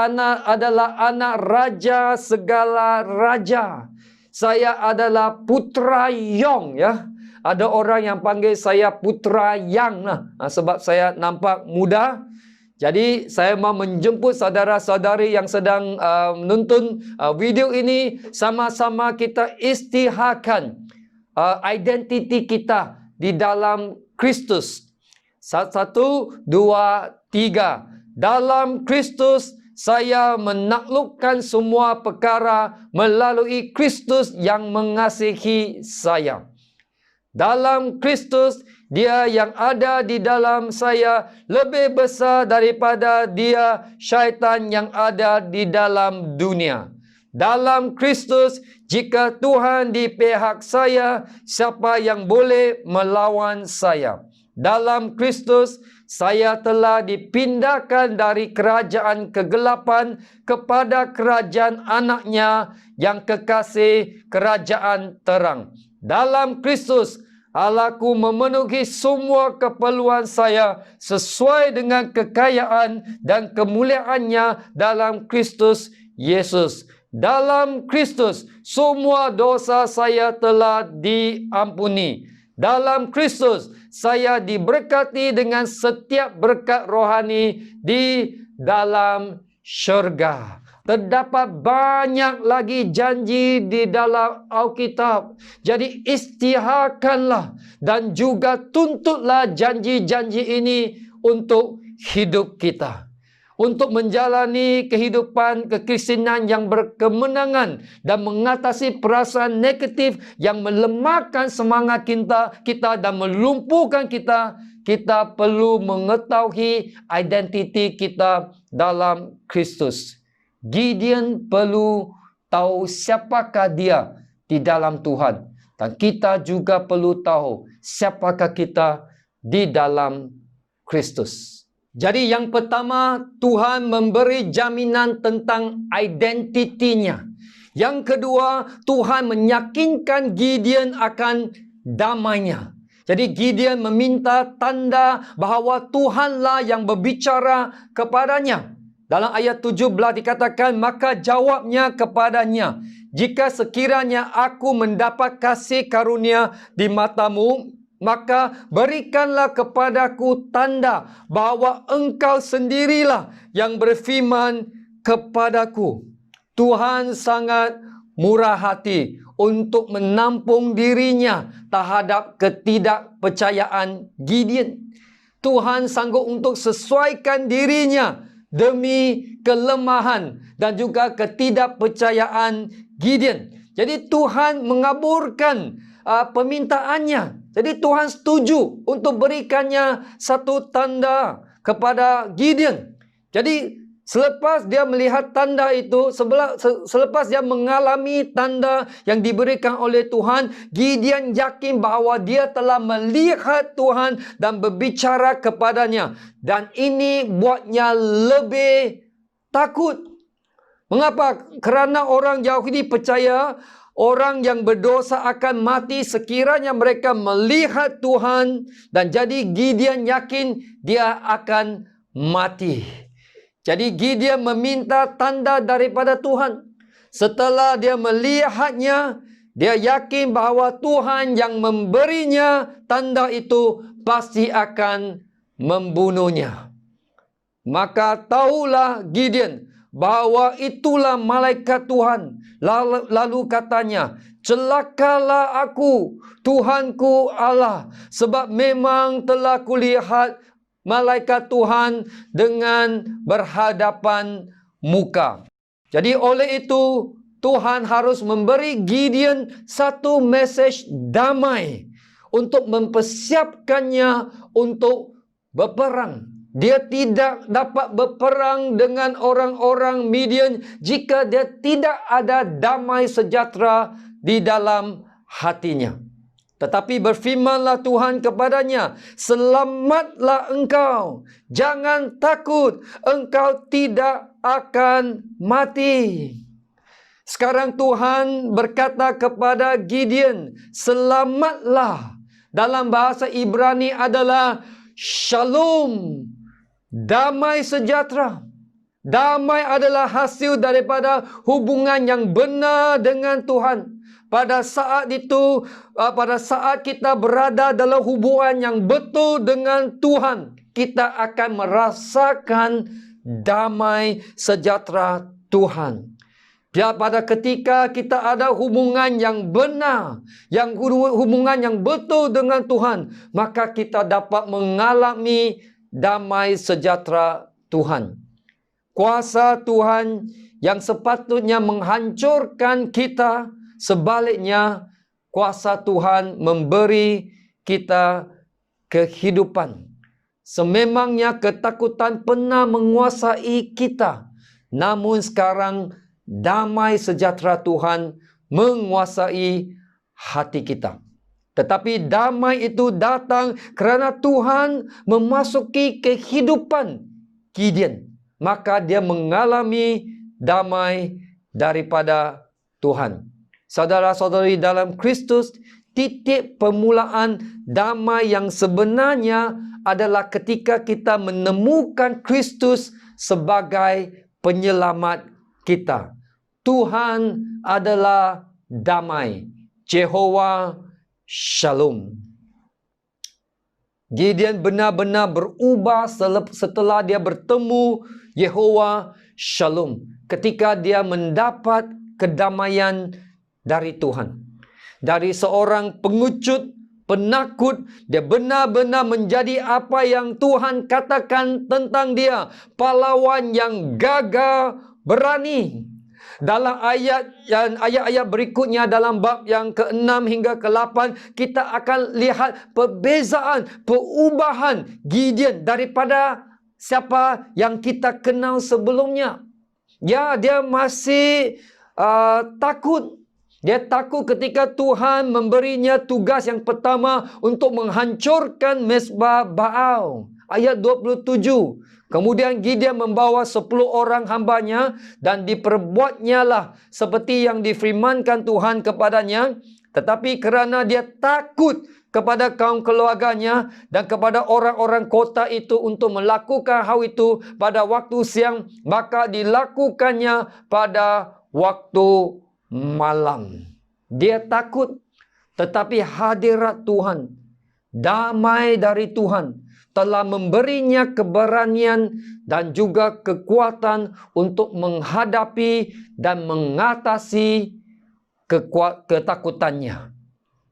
Speaker 6: adalah anak raja segala raja. Saya adalah putra Yong ya. Ada orang yang panggil saya putra Yang sebab saya nampak muda. Jadi saya mau menjemput saudara-saudari yang sedang menonton video ini, sama-sama kita isytiharkan identiti kita di dalam Kristus. 1, 2, 3. Dalam Kristus saya menaklukkan semua perkara melalui Kristus yang mengasihi saya. Dalam Kristus, Dia yang ada di dalam saya lebih besar daripada dia syaitan yang ada di dalam dunia. Dalam Kristus, jika Tuhan di pihak saya, siapa yang boleh melawan saya? Dalam Kristus, saya telah dipindahkan dari kerajaan kegelapan kepada kerajaan anaknya yang kekasih, kerajaan terang. Dalam Kristus, Allahku memenuhi semua keperluan saya sesuai dengan kekayaan dan kemuliaannya dalam Kristus Yesus. Dalam Kristus, semua dosa saya telah diampuni. Dalam Kristus, saya diberkati dengan setiap berkat rohani di dalam syurga. Terdapat banyak lagi janji di dalam Alkitab. Jadi isytiharkanlah dan juga tuntutlah janji-janji ini untuk hidup kita. Untuk menjalani kehidupan kekristenan yang berkemenangan dan mengatasi perasaan negatif yang melemahkan semangat kita dan melumpuhkan kita, kita perlu mengetahui identiti kita dalam Kristus. Gideon perlu tahu siapakah dia di dalam Tuhan. Dan kita juga perlu tahu siapakah kita di dalam Kristus. Jadi yang pertama, Tuhan memberi jaminan tentang identitinya. Yang kedua, Tuhan meyakinkan Gideon akan damainya. Jadi Gideon meminta tanda bahawa Tuhanlah yang berbicara kepadanya. Dalam ayat 17 dikatakan, maka jawabnya kepadanya, jika sekiranya aku mendapat kasih karunia di matamu, maka berikanlah kepadaku tanda bahawa engkau sendirilah yang berfirman kepadaku. Tuhan sangat murah hati untuk menampung dirinya terhadap ketidakpercayaan Gideon. Tuhan sanggup untuk sesuaikan dirinya demi kelemahan dan juga ketidakpercayaan Gideon. Jadi Tuhan mengabulkan permintaannya. Jadi Tuhan setuju untuk berikannya satu tanda kepada Gideon. Jadi selepas dia melihat tanda itu, selepas dia mengalami tanda yang diberikan oleh Tuhan, Gideon yakin bahawa dia telah melihat Tuhan dan berbicara kepadanya. Dan ini buatnya lebih takut. Mengapa? Kerana orang Yahudi percaya orang yang berdosa akan mati sekiranya mereka melihat Tuhan. Dan jadi Gideon yakin dia akan mati. Jadi Gideon meminta tanda daripada Tuhan. Setelah dia melihatnya, dia yakin bahawa Tuhan yang memberinya tanda itu pasti akan membunuhnya. Maka tahulah Gideon bahawa itulah malaikat Tuhan. Lalu katanya, celakalah aku, Tuhanku Allah, sebab memang telah kulihat malaikat Tuhan dengan berhadapan muka. Jadi oleh itu, Tuhan harus memberi Gideon satu mesej damai untuk mempersiapkannya untuk berperang. Dia tidak dapat berperang dengan orang-orang Midian jika dia tidak ada damai sejahtera di dalam hatinya. Tetapi berfirmanlah Tuhan kepadanya, selamatlah engkau, jangan takut, engkau tidak akan mati. Sekarang Tuhan berkata kepada Gideon, selamatlah. Dalam bahasa Ibrani adalah shalom, damai sejahtera. Damai adalah hasil daripada hubungan yang benar dengan Tuhan. Pada saat itu, pada saat kita berada dalam hubungan yang betul dengan Tuhan, kita akan merasakan damai sejahtera Tuhan. Pada ketika kita ada hubungan yang benar, hubungan yang betul dengan Tuhan, maka kita dapat mengalami damai sejahtera Tuhan. Kuasa Tuhan yang sepatutnya menghancurkan kita, sebaliknya, kuasa Tuhan memberi kita kehidupan. Sememangnya ketakutan pernah menguasai kita. Namun sekarang damai sejahtera Tuhan menguasai hati kita. Tetapi damai itu datang kerana Tuhan memasuki kehidupan Gideon. Maka dia mengalami damai daripada Tuhan. Saudara-saudari dalam Kristus, titik permulaan damai yang sebenarnya adalah ketika kita menemukan Kristus sebagai penyelamat kita. Tuhan adalah damai. Jehovah Shalom. Gideon benar-benar berubah setelah dia bertemu Jehovah Shalom. Ketika dia mendapat kedamaian dari Tuhan. Dari seorang pengecut, penakut, dia benar-benar menjadi apa yang Tuhan katakan tentang dia. Pahlawan yang gagah berani. Dalam ayat-ayat berikutnya dalam bab yang ke-6 hingga ke-8, kita akan lihat perbezaan, perubahan Gideon daripada siapa yang kita kenal sebelumnya. Ya, dia masih takut. Dia takut ketika Tuhan memberinya tugas yang pertama untuk menghancurkan mezbah Baal. Ayat 27. Kemudian Gideon membawa 10 orang hambanya dan diperbuatnya lah seperti yang difirmankan Tuhan kepadanya. Tetapi kerana dia takut kepada kaum keluarganya dan kepada orang-orang kota itu untuk melakukan hal itu pada waktu siang, maka dilakukannya pada waktu malam. Dia takut, tetapi hadirat Tuhan, damai dari Tuhan telah memberinya keberanian dan juga kekuatan untuk menghadapi dan mengatasi ketakutannya.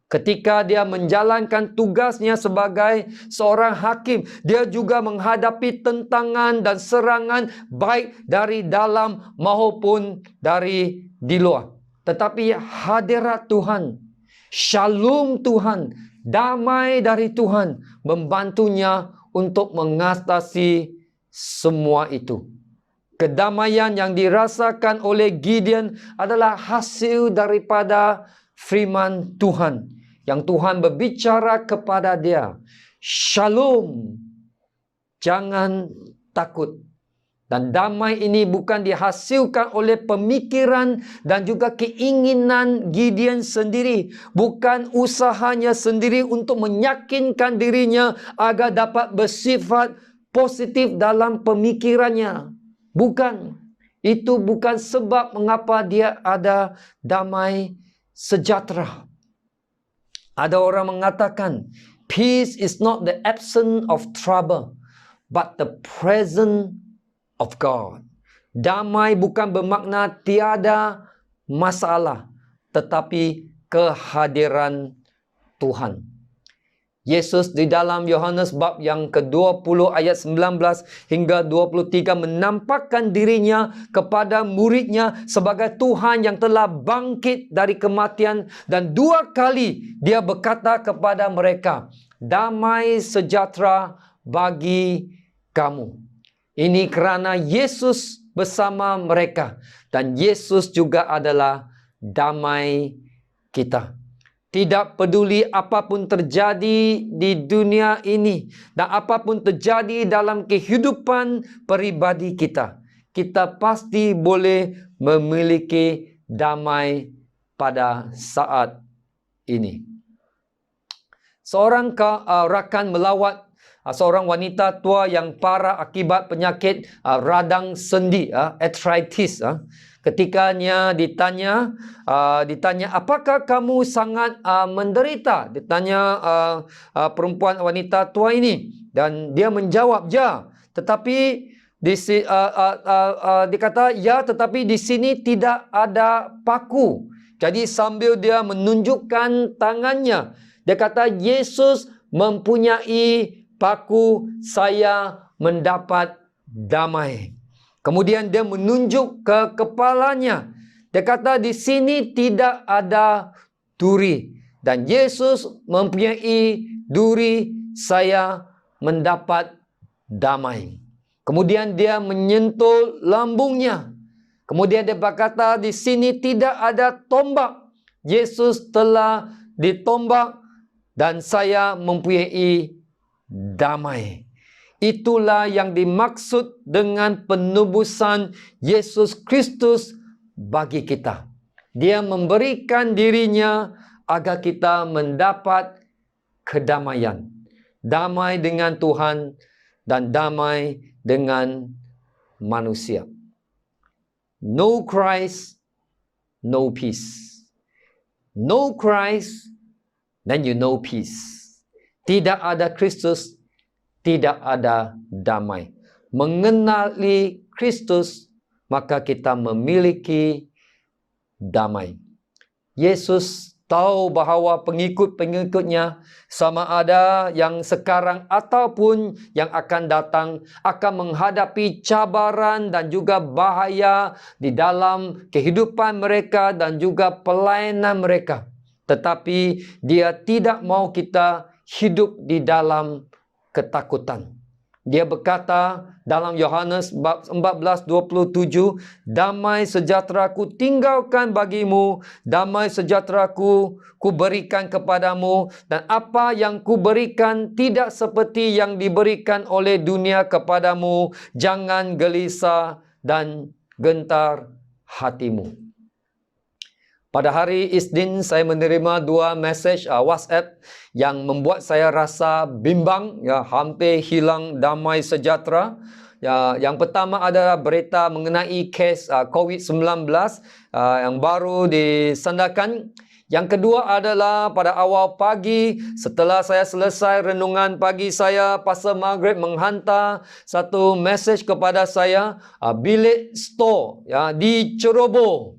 Speaker 6: Ketika dia menjalankan tugasnya sebagai seorang hakim, dia juga menghadapi tentangan dan serangan baik dari dalam maupun dari di luar. Tetapi hadirat Tuhan, shalom Tuhan, damai dari Tuhan membantunya untuk mengatasi semua itu. Kedamaian yang dirasakan oleh Gideon adalah hasil daripada firman Tuhan yang Tuhan berbicara kepada dia. Shalom, jangan takut. Dan damai ini bukan dihasilkan oleh pemikiran dan juga keinginan Gideon sendiri. Bukan usahanya sendiri untuk meyakinkan dirinya agar dapat bersifat positif dalam pemikirannya. Bukan. Itu bukan sebab mengapa dia ada damai sejahtera. Ada orang mengatakan, peace is not the absence of trouble, but the presence of God. Damai bukan bermakna tiada masalah, tetapi kehadiran Tuhan. Yesus di dalam Yohanes bab yang ke-20 ayat 19 hingga 23 menampakkan dirinya kepada muridnya sebagai Tuhan yang telah bangkit dari kematian, dan 2 kali dia berkata kepada mereka, damai sejahtera bagi kamu. Ini kerana Yesus bersama mereka, dan Yesus juga adalah damai kita. Tidak peduli apapun terjadi di dunia ini dan apapun terjadi dalam kehidupan peribadi kita, kita pasti boleh memiliki damai pada saat ini. Seorang rakan melawat seorang wanita tua yang parah akibat penyakit radang sendi, arthritis. Ketikanya ditanya, apakah kamu sangat menderita? Ditanya perempuan wanita tua ini, dan dia menjawab, ya. Tetapi dikata, ya, tetapi di sini tidak ada paku. Jadi sambil dia menunjukkan tangannya, dia kata, Yesus mempunyai paku, saya mendapat damai. Kemudian dia menunjuk ke kepalanya. Dia kata di sini tidak ada duri. Dan Yesus mempunyai duri, saya mendapat damai. Kemudian dia menyentuh lambungnya. Kemudian dia berkata di sini tidak ada tombak. Yesus telah ditombak dan saya mempunyai damai. Itulah yang dimaksud dengan penebusan Yesus Kristus bagi kita. Dia memberikan dirinya agar kita mendapat kedamaian. Damai dengan Tuhan dan damai dengan manusia. No Christ, no peace. No Christ, then you know peace. Tidak ada Kristus, tidak ada damai. Mengenali Kristus, maka kita memiliki damai. Yesus tahu bahawa pengikut-pengikutnya, sama ada yang sekarang ataupun yang akan datang, akan menghadapi cabaran dan juga bahaya di dalam kehidupan mereka dan juga pelayanan mereka. Tetapi dia tidak mau kita hidup di dalam ketakutan. Dia berkata dalam Yohanes bab 14:27, damai sejahtera-Ku tinggalkan bagimu, damai sejahtera-Ku berikan kepadamu, dan apa yang Ku berikan tidak seperti yang diberikan oleh dunia kepadamu. Jangan gelisah dan gentar hatimu. Pada hari Isnin saya menerima 2 mesej WhatsApp yang membuat saya rasa bimbang, ya, hampir hilang damai sejahtera. Ya, yang pertama adalah berita mengenai kes COVID-19 yang baru disandarkan. Yang kedua adalah pada awal pagi setelah saya selesai renungan pagi saya, Pastor Margaret menghantar satu mesej kepada saya, bilik store, ya, diceroboh.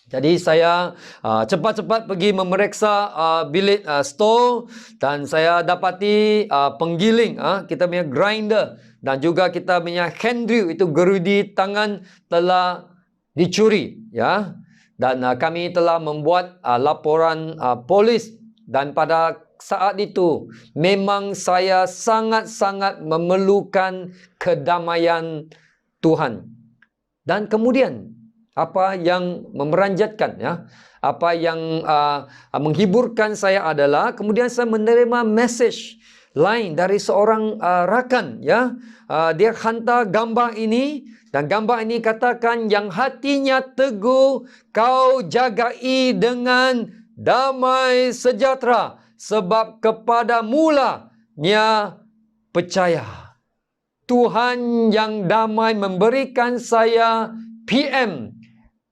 Speaker 6: Jadi saya cepat-cepat pergi memeriksa bilik store dan saya dapati penggiling, kita punya grinder dan juga kita punya hand drill, itu gerudi tangan telah dicuri, ya. Dan kami telah membuat laporan polis, dan pada saat itu memang saya sangat-sangat memerlukan kedamaian Tuhan. Dan kemudian apa yang memeranjatkan, ya, apa yang menghiburkan saya adalah kemudian saya menerima mesej lain dari seorang rakan, ya. Dia hantar gambar ini, dan gambar ini katakan yang hatinya teguh kau jagai dengan damai sejahtera sebab kepada mulanya percaya. Tuhan yang damai memberikan saya PM,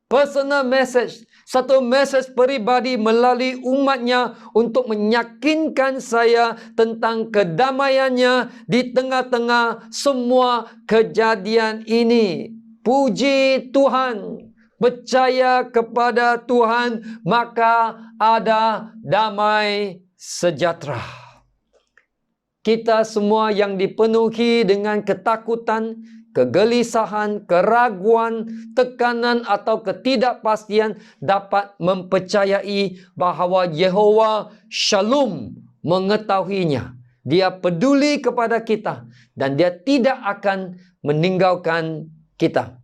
Speaker 6: personal message, satu message peribadi melalui umatnya untuk meyakinkan saya tentang kedamaiannya di tengah-tengah semua kejadian ini. Puji Tuhan, percaya kepada Tuhan, maka ada damai sejahtera. Kita semua yang dipenuhi dengan ketakutan, kegelisahan, keraguan, tekanan atau ketidakpastian dapat mempercayai bahawa Yehova Shalom mengetahuinya. Dia peduli kepada kita dan dia tidak akan meninggalkan kita.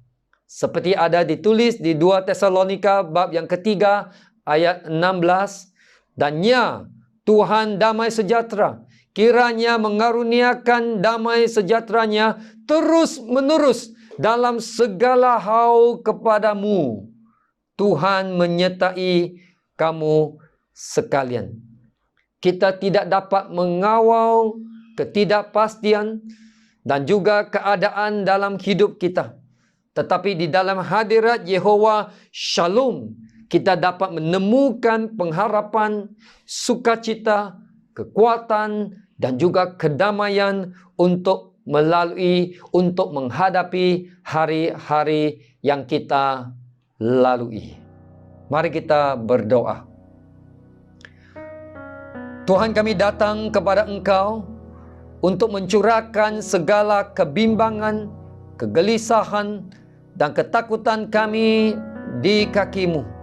Speaker 6: Seperti ada ditulis di 2 Tesalonika bab yang ketiga ayat 16, dan ya, Tuhan damai sejahtera kiranya mengaruniakan damai sejahteranya terus menerus dalam segala hal kepadamu. Tuhan menyertai kamu sekalian. Kita tidak dapat mengawal ketidakpastian dan juga keadaan dalam hidup kita. Tetapi di dalam hadirat Yehova Shalom, kita dapat menemukan pengharapan, sukacita, kekuatan, dan juga kedamaian untuk menghadapi hari-hari yang kita lalui. Mari kita berdoa. Tuhan, kami datang kepada Engkau untuk mencurahkan segala kebimbangan, kegelisahan, dan ketakutan kami di kaki-Mu.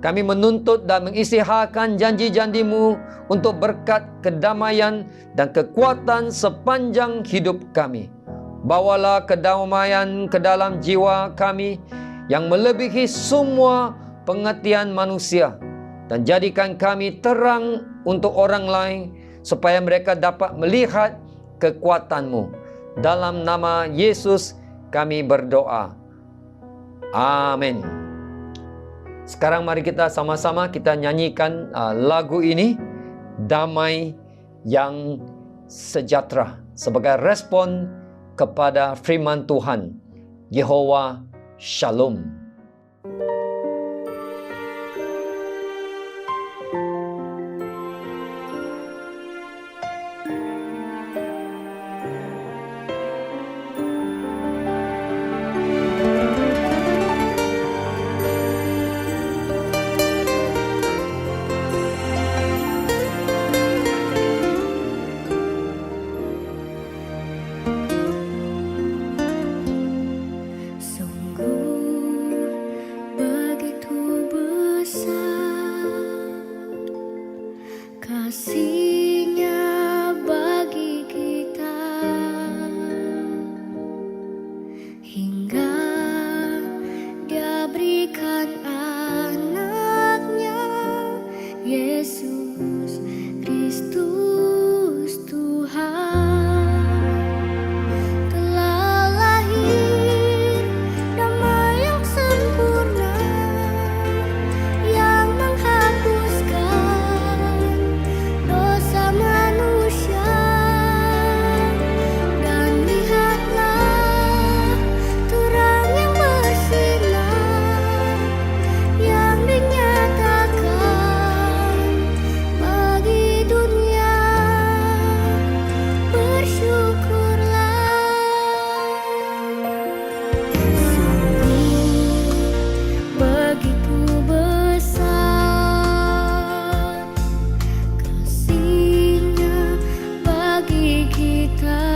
Speaker 6: Kami menuntut dan mengisytiharkan janji-janji-Mu untuk berkat kedamaian dan kekuatan sepanjang hidup kami. Bawalah kedamaian ke dalam jiwa kami yang melebihi semua pengertian manusia, dan jadikan kami terang untuk orang lain supaya mereka dapat melihat kekuatan-Mu. Dalam nama Yesus kami berdoa. Amin. Sekarang mari kita sama-sama kita nyanyikan lagu ini, Damai yang Sejahtera, sebagai respon kepada firman Tuhan, Yehova Shalom.
Speaker 8: Kasih-Nya bagi kita. Yesus Kristus Tuhan telah lahir, damai yang sempurna yang menghapuskan dosa manusia. Dan lihatlah terang yang bersinar yang dinyatakan bagi dunia. Bersyukurlah, sungguh begitu besar kasih-Nya bagi kita,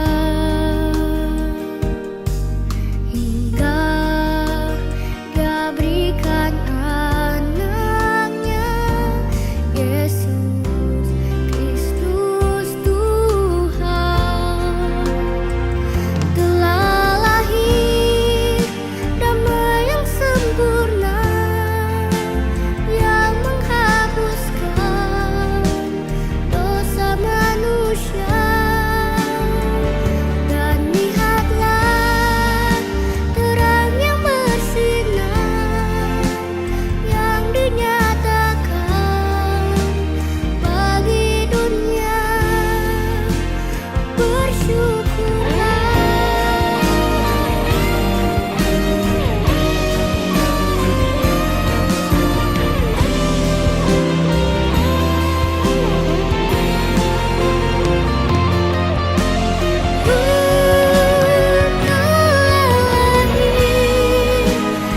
Speaker 8: hingga Dia berikan anaknya Yesus Kristus Tuhan telah lahir, damai yang sempurna yang menghapuskan dosa manusia. Dan lihatlah terang yang bersinar yang dinyatakan bagi dunia. Bersyukurlah.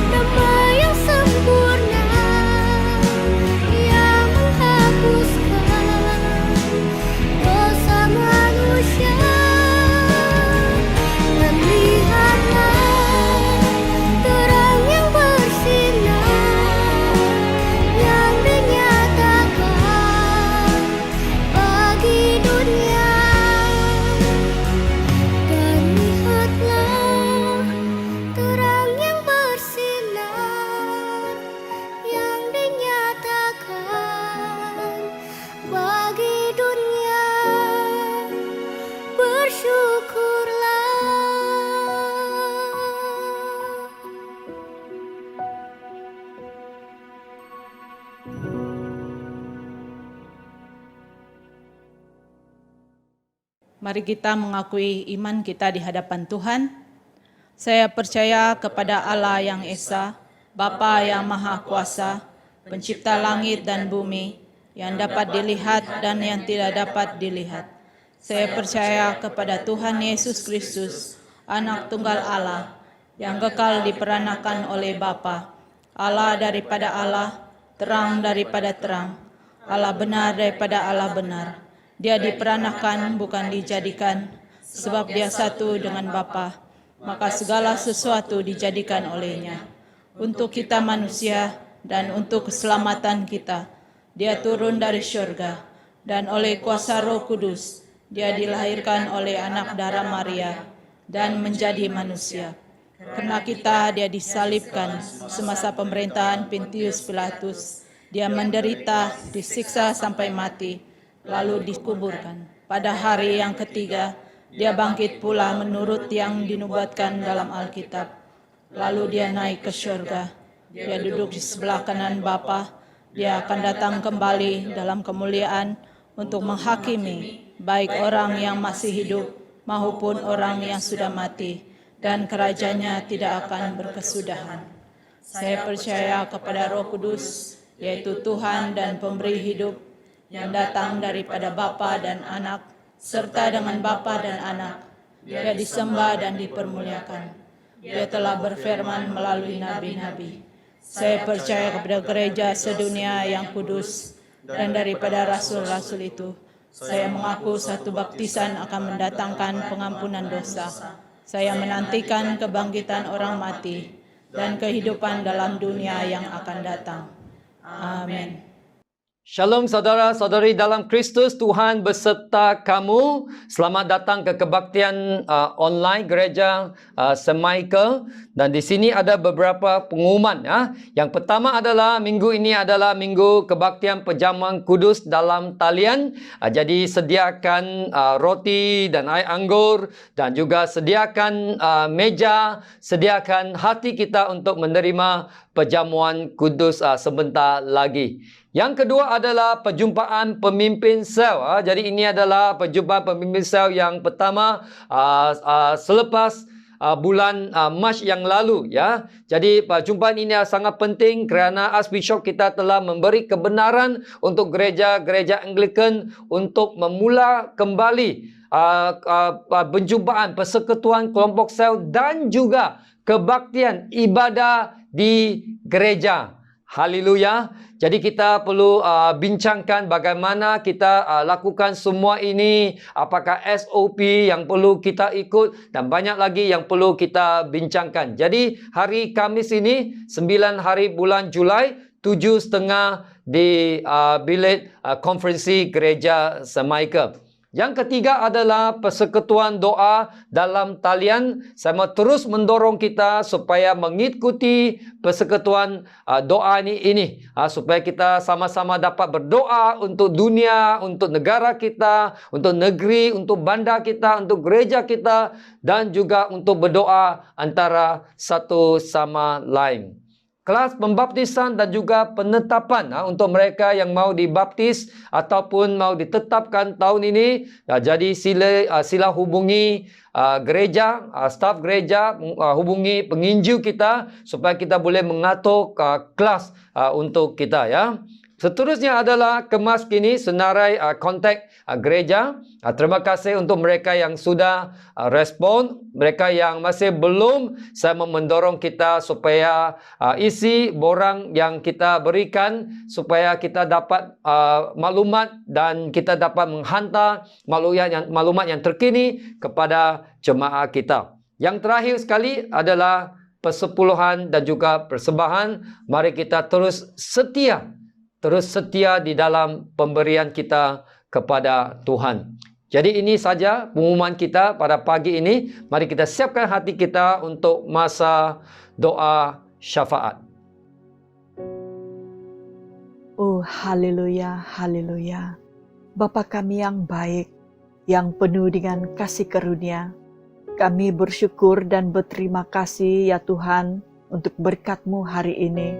Speaker 8: Damai yang sempurna yang menghapuskan dosa manusia. Dan lihatlah terang yang bersinar yang dinyatakan bagi dunia. Dan lihatlah terang yang bersinar yang dinyatakan bagi dunia. Bersyukurlah.
Speaker 1: Mari kita mengakui iman kita di hadapan Tuhan. Saya percaya kepada Allah yang Esa, Bapa yang Maha Kuasa, Pencipta langit dan bumi, yang dapat dilihat dan yang tidak dapat dilihat. Saya percaya kepada Tuhan Yesus Kristus, Anak Tunggal Allah, yang kekal diperanakan oleh Bapa, Allah daripada Allah, terang daripada terang, Allah benar daripada Allah benar. Dia diperanakan bukan dijadikan, sebab Dia satu dengan Bapa, maka segala sesuatu dijadikan olehnya. Untuk kita manusia dan untuk keselamatan kita, Dia turun dari syurga, dan oleh kuasa Roh Kudus, Dia dilahirkan oleh anak darah Maria, dan menjadi manusia. Karena kita, Dia disalibkan semasa pemerintahan Pontius Pilatus. Dia menderita, disiksa sampai mati, lalu dikuburkan. Pada hari yang ketiga, Dia bangkit pula menurut yang dinubuatkan dalam Alkitab. Lalu Dia naik ke syurga. Dia duduk di sebelah kanan Bapa. Dia akan datang kembali dalam kemuliaan untuk menghakimi baik orang yang masih hidup maupun orang yang sudah mati, dan kerajanya tidak akan berkesudahan. Saya percaya kepada Roh Kudus, yaitu Tuhan dan pemberi hidup, yang datang daripada Bapa dan Anak, serta dengan Bapa dan Anak. Dia disembah dan dipermuliakan. Dia telah berfirman melalui nabi-nabi. Saya percaya kepada gereja sedunia yang kudus, dan daripada rasul-rasul itu, saya mengaku satu baptisan akan mendatangkan pengampunan dosa. Saya menantikan kebangkitan orang mati dan kehidupan dalam dunia yang akan datang. Amin.
Speaker 6: Shalom saudara-saudari dalam Kristus, Tuhan beserta kamu. Selamat datang ke kebaktian online gereja St. Michael. Dan di sini ada beberapa pengumuman. Yang pertama adalah minggu ini adalah minggu kebaktian perjamuan kudus dalam talian. Jadi sediakan roti dan air anggur dan juga sediakan meja, sediakan hati kita untuk menerima perjamuan kudus sebentar lagi. Yang kedua adalah perjumpaan pemimpin sel. Jadi ini adalah perjumpaan pemimpin sel yang pertama selepas bulan Mac yang lalu. Jadi perjumpaan ini sangat penting kerana Archbishop kita telah memberi kebenaran untuk gereja-gereja Anglican untuk memula kembali perjumpaan persekutuan kelompok sel dan juga kebaktian ibadah di gereja. Haleluya. Jadi kita perlu bincangkan bagaimana kita lakukan semua ini, apakah SOP yang perlu kita ikut dan banyak lagi yang perlu kita bincangkan. Jadi hari Khamis ini 9 hari bulan Julai 7.30 di bilik konferensi gereja St. Michael. Yang ketiga adalah persekutuan doa dalam talian. Saya mau terus mendorong kita supaya mengikuti persekutuan doa ini supaya kita sama-sama dapat berdoa untuk dunia, untuk negara kita, untuk negeri, untuk bandar kita, untuk gereja kita dan juga untuk berdoa antara satu sama lain. Kelas pembaptisan dan juga penetapan untuk mereka yang mau dibaptis ataupun mau ditetapkan tahun ini. Jadi sila hubungi gereja, staf gereja, hubungi penginjil kita supaya kita boleh mengatur kelas untuk kita Seterusnya adalah kemas kini senarai kontak gereja. Terima kasih untuk mereka yang sudah respon. Mereka yang masih belum, saya mendorong kita supaya isi borang yang kita berikan supaya kita dapat maklumat dan kita dapat menghantar maklumat yang terkini kepada jemaah kita. Yang terakhir sekali adalah persepuluhan dan juga persembahan. Mari kita terus setia di dalam pemberian kita kepada Tuhan. Jadi ini saja pengumuman kita pada pagi ini. Mari kita siapkan hati kita untuk masa doa syafaat.
Speaker 9: Oh, haleluya, haleluya. Bapa kami yang baik, yang penuh dengan kasih karunia, kami bersyukur dan berterima kasih ya Tuhan untuk berkat-Mu hari ini,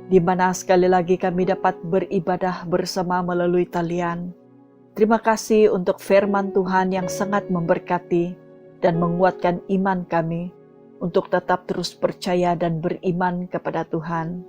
Speaker 9: di mana sekali lagi kami dapat beribadah bersama melalui talian. Terima kasih untuk firman Tuhan yang sangat memberkati dan menguatkan iman kami untuk tetap terus percaya dan beriman kepada Tuhan.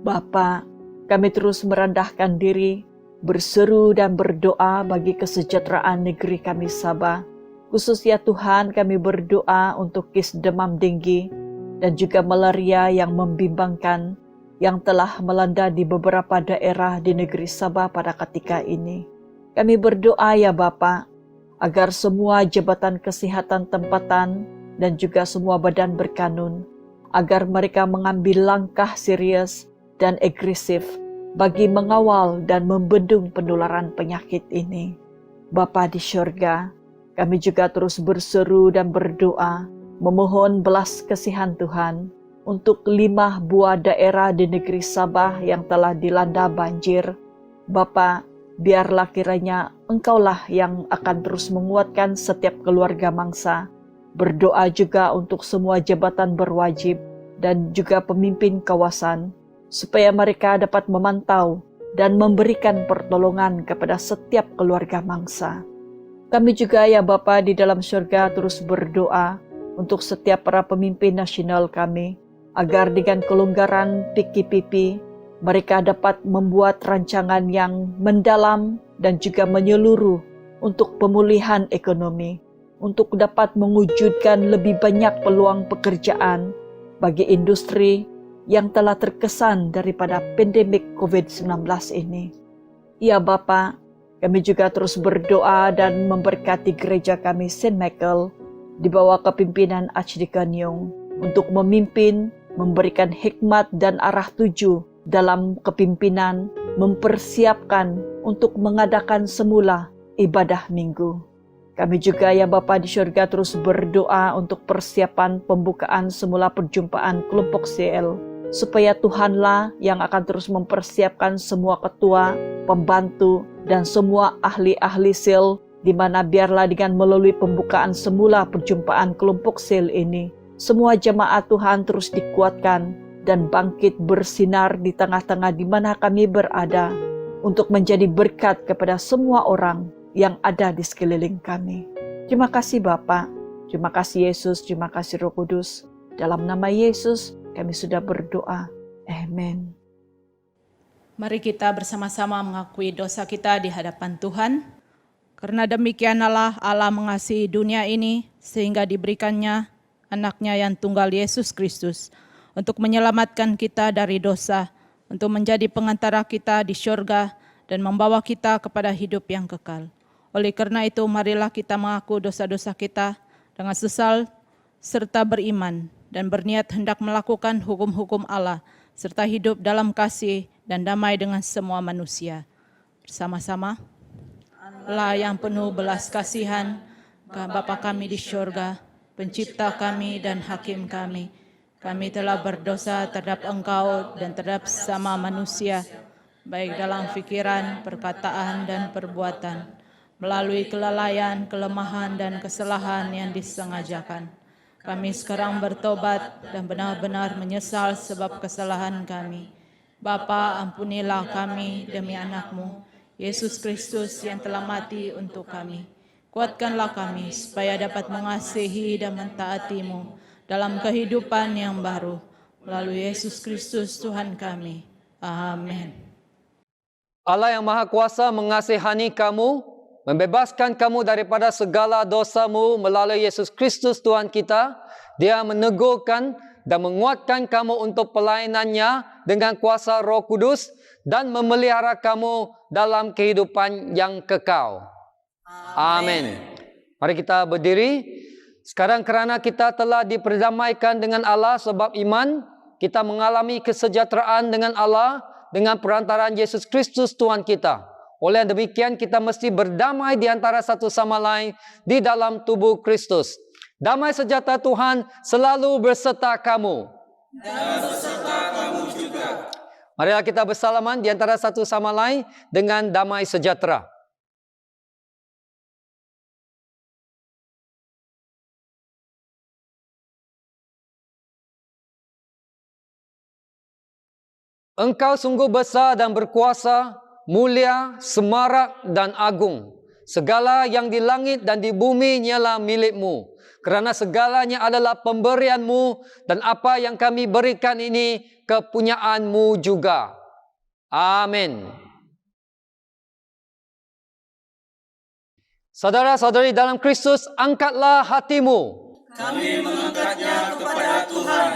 Speaker 9: Bapa, kami terus merendahkan diri, berseru dan berdoa bagi kesejahteraan negeri kami Sabah. Khusus ya Tuhan, kami berdoa untuk kes demam tinggi dan juga malaria yang membimbangkan yang telah melanda di beberapa daerah di negeri Sabah pada ketika ini. Kami berdoa ya Bapa, agar semua jabatan kesehatan tempatan dan juga semua badan berkanun, agar mereka mengambil langkah serius dan agresif bagi mengawal dan membendung penularan penyakit ini. Bapa di syurga, kami juga terus berseru dan berdoa, memohon belas kasihan Tuhan untuk 5 buah daerah di negeri Sabah yang telah dilanda banjir. Bapa, biarlah kiranya Engkaulah yang akan terus menguatkan setiap keluarga mangsa. Berdoa juga untuk semua jabatan berwajib dan juga pemimpin kawasan, supaya mereka dapat memantau dan memberikan pertolongan kepada setiap keluarga mangsa. Kami juga ya Bapa di dalam syurga terus berdoa untuk setiap para pemimpin nasional kami, agar dengan kelonggaran PKPP, mereka dapat membuat rancangan yang mendalam dan juga menyeluruh untuk pemulihan ekonomi, untuk dapat mewujudkan lebih banyak peluang pekerjaan bagi industri yang telah terkesan daripada pandemik COVID-19 ini. Ya Bapa, kami juga terus berdoa dan memberkati gereja kami St. Michael di bawah kepimpinan Archdeacon Young untuk memimpin, memberikan hikmat dan arah tuju dalam kepimpinan mempersiapkan untuk mengadakan semula ibadah minggu. Kami juga ya Bapa di surga terus berdoa untuk persiapan pembukaan semula perjumpaan kelompok CL, supaya Tuhanlah yang akan terus mempersiapkan semua ketua, pembantu, dan semua ahli-ahli sel, di mana biarlah dengan melalui pembukaan semula perjumpaan kelompok sel ini, semua jemaat Tuhan terus dikuatkan dan bangkit bersinar di tengah-tengah di mana kami berada, untuk menjadi berkat kepada semua orang yang ada di sekeliling kami. Terima kasih Bapa, terima kasih Yesus, terima kasih Roh Kudus. Dalam nama Yesus kami sudah berdoa. Amin.
Speaker 1: Mari kita bersama-sama mengakui dosa kita di hadapan Tuhan. Karena demikianalah Allah mengasihi dunia ini sehingga diberikannya anaknya yang tunggal Yesus Kristus untuk menyelamatkan kita dari dosa, untuk menjadi pengantara kita di syurga dan membawa kita kepada hidup yang kekal. Oleh karena itu, marilah kita mengaku dosa-dosa kita dengan sesal serta beriman dan berniat hendak melakukan hukum-hukum Allah serta hidup dalam kasih dan damai dengan semua manusia. Bersama-sama, Allah yang penuh belas kasihan, Bapa kami di syurga, pencipta kami dan hakim kami. Kami telah berdosa terhadap Engkau dan terhadap sesama manusia, baik dalam pikiran, perkataan, dan perbuatan, melalui kelalaian, kelemahan, dan kesalahan yang disengajakan. Kami sekarang bertobat dan benar-benar menyesal sebab kesalahan kami. Bapa, ampunilah kami demi anak-Mu, Yesus Kristus yang telah mati untuk kami. Kuatkanlah kami supaya dapat mengasihi dan mentaati-Mu dalam kehidupan yang baru. Melalui Yesus Kristus Tuhan kami. Amin.
Speaker 6: Allah yang Maha Kuasa mengasihani kamu, membebaskan kamu daripada segala dosamu melalui Yesus Kristus Tuhan kita. Dia menegurkan dan menguatkan kamu untuk pelayanannya dengan kuasa Roh Kudus dan memelihara kamu dalam kehidupan yang kekal. Amin. Mari kita berdiri. Sekarang kerana kita telah diperdamaikan dengan Allah sebab iman, kita mengalami kesejahteraan dengan Allah dengan perantaraan Yesus Kristus Tuhan kita. Oleh demikian kita mesti berdamai di antara satu sama lain di dalam tubuh Kristus. Damai sejahtera Tuhan selalu berserta kamu.
Speaker 2: Dan beserta kamu juga.
Speaker 6: Marilah kita bersalaman di antara satu sama lain dengan damai sejahtera. Engkau sungguh besar dan berkuasa, mulia, semarak dan agung. Segala yang di langit dan di bumi ialah milik-Mu. Kerana segalanya adalah pemberian-Mu dan apa yang kami berikan ini kepunyaan-Mu juga. Amin. Saudara-saudari dalam Kristus, angkatlah hatimu.
Speaker 2: Kami mengangkatnya kepada Tuhan.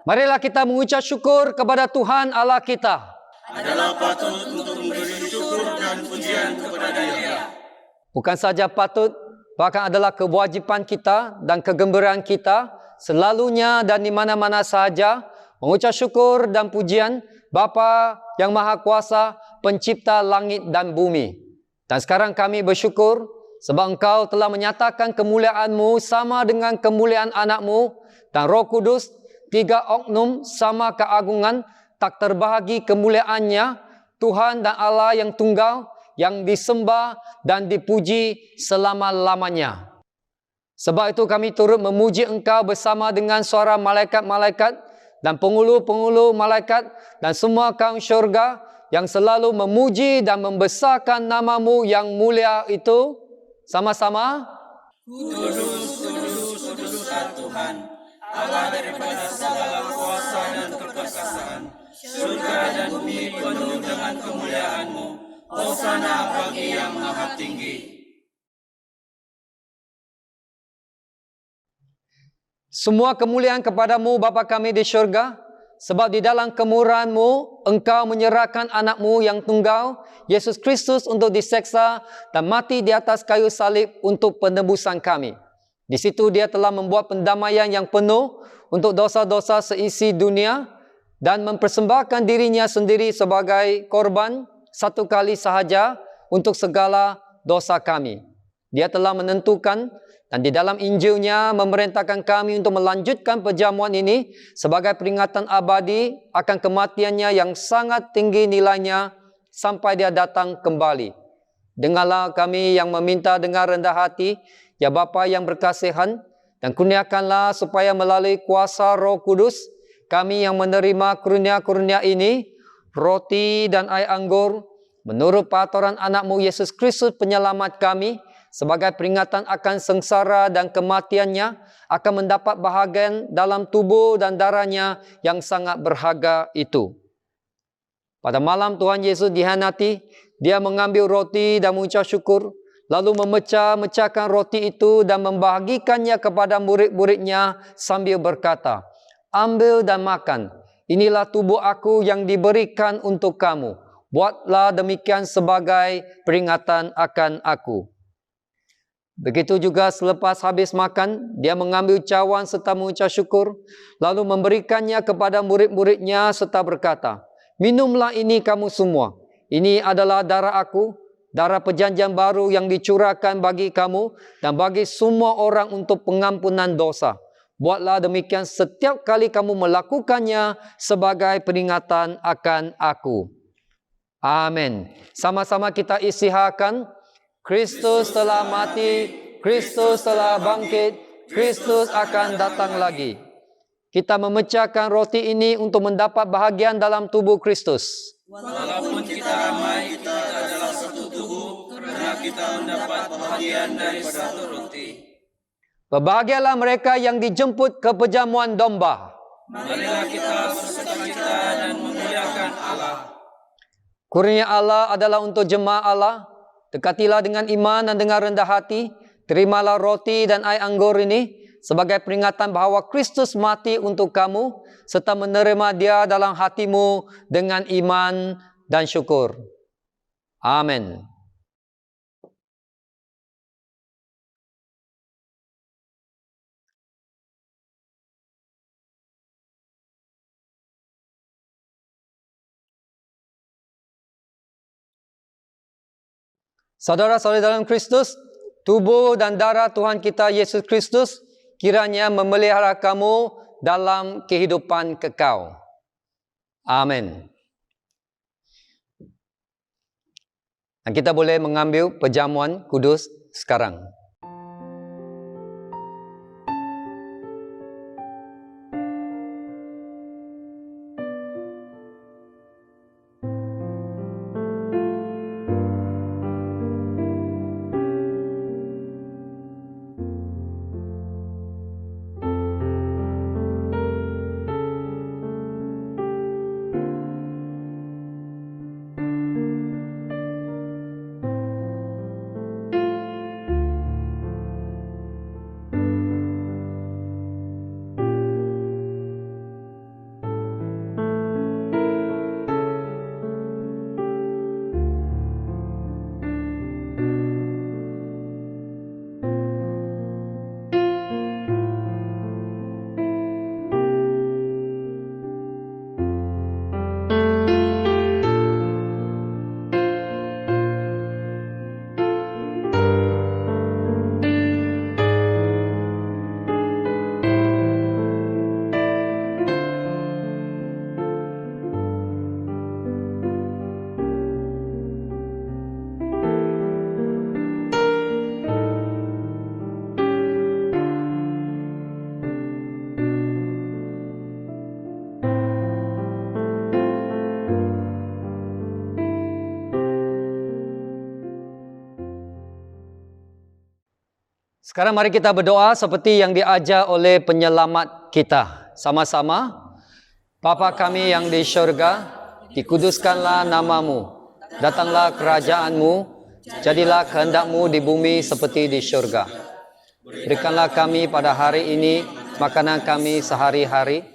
Speaker 6: Marilah kita mengucap syukur kepada Tuhan Allah kita.
Speaker 2: Adalah patut untuk memberi syukur dan pujian kepada Dia.
Speaker 6: Bukan saja patut, bahkan adalah kewajipan kita dan kegembiraan kita selalunya dan di mana-mana sahaja mengucap syukur dan pujian Bapa yang Maha Kuasa, pencipta langit dan bumi. Dan sekarang kami bersyukur sebab Engkau telah menyatakan kemuliaan-Mu sama dengan kemuliaan anak-Mu dan Roh Kudus, tiga oknum sama keagungan, tak terbahagi kemuliaannya, Tuhan dan Allah yang tunggal, yang disembah dan dipuji selama-lamanya. Sebab itu kami turut memuji Engkau bersama dengan suara malaikat-malaikat dan penghulu-penghulu malaikat dan semua kaum syurga yang selalu memuji dan membesarkan nama-Mu yang mulia itu. Sama-sama.
Speaker 2: Kudus, kudus, kuduslah Tuhan, Allah daripada segala kuasa dan keperkasaan. Surga dan bumi penuh dengan kemuliaan-Mu. Hosana bagi yang maha tinggi.
Speaker 6: Semua kemuliaan kepadamu Bapa kami di syurga, sebab di dalam kemurahan-Mu Engkau menyerahkan anak-Mu yang tunggal, Yesus Kristus, untuk diseksa dan mati di atas kayu salib untuk penebusan kami. Di situ Dia telah membuat pendamaian yang penuh untuk dosa-dosa seisi dunia, dan mempersembahkan dirinya sendiri sebagai korban satu kali sahaja untuk segala dosa kami. Dia telah menentukan dan di dalam Injilnya memerintahkan kami untuk melanjutkan perjamuan ini sebagai peringatan abadi akan kematiannya yang sangat tinggi nilainya sampai dia datang kembali. Dengarlah kami yang meminta dengan rendah hati, ya Bapa yang berkasihan, dan kurniakanlah supaya melalui kuasa Roh Kudus, kami yang menerima karunia-karunia ini, roti dan air anggur, menurut peraturan anak-Mu Yesus Kristus penyelamat kami, sebagai peringatan akan sengsara dan kematiannya, akan mendapat bahagian dalam tubuh dan darahnya yang sangat berharga itu. Pada malam Tuhan Yesus dihianati, dia mengambil roti dan mengucap syukur, lalu memecah-mecahkan roti itu dan membahagikannya kepada murid-muridnya sambil berkata, "Ambil dan makan, inilah tubuh aku yang diberikan untuk kamu. Buatlah demikian sebagai peringatan akan aku." Begitu juga selepas habis makan, dia mengambil cawan serta mengucap syukur, lalu memberikannya kepada murid-muridnya serta berkata, "Minumlah ini kamu semua. Ini adalah darah aku, darah perjanjian baru yang dicurahkan bagi kamu dan bagi semua orang untuk pengampunan dosa. Buatlah demikian setiap kali kamu melakukannya sebagai peringatan akan aku." Amin. Sama-sama kita isytiharkan. Kristus telah mati, Kristus telah bangkit, Kristus akan datang lagi. Kita memecahkan roti ini untuk mendapat bahagian dalam tubuh Kristus.
Speaker 2: Walaupun kita ramai, kita adalah satu tubuh, karena kita mendapat bahagian dari satu roti.
Speaker 6: Berbahagialah mereka yang dijemput ke perjamuan domba.
Speaker 2: Marilah kita bersukacita dan memuliakan Allah.
Speaker 6: Kurnia Allah adalah untuk jemaah Allah. Dekatilah dengan iman dan dengan rendah hati. Terimalah roti dan air anggur ini sebagai peringatan bahawa Kristus mati untuk kamu, serta menerima dia dalam hatimu dengan iman dan syukur. Amin. Saudara-saudara dalam Kristus, tubuh dan darah Tuhan kita Yesus Kristus kiranya memelihara kamu dalam kehidupan kekal. Amin. Dan kita boleh mengambil perjamuan kudus sekarang. Sekarang mari kita berdoa seperti yang diajar oleh penyelamat kita. Sama-sama. Bapa kami yang di syurga, dikuduskanlah namamu. Datanglah kerajaanmu, jadilah kehendak-Mu di bumi seperti di syurga. Berikanlah kami pada hari ini makanan kami sehari-hari.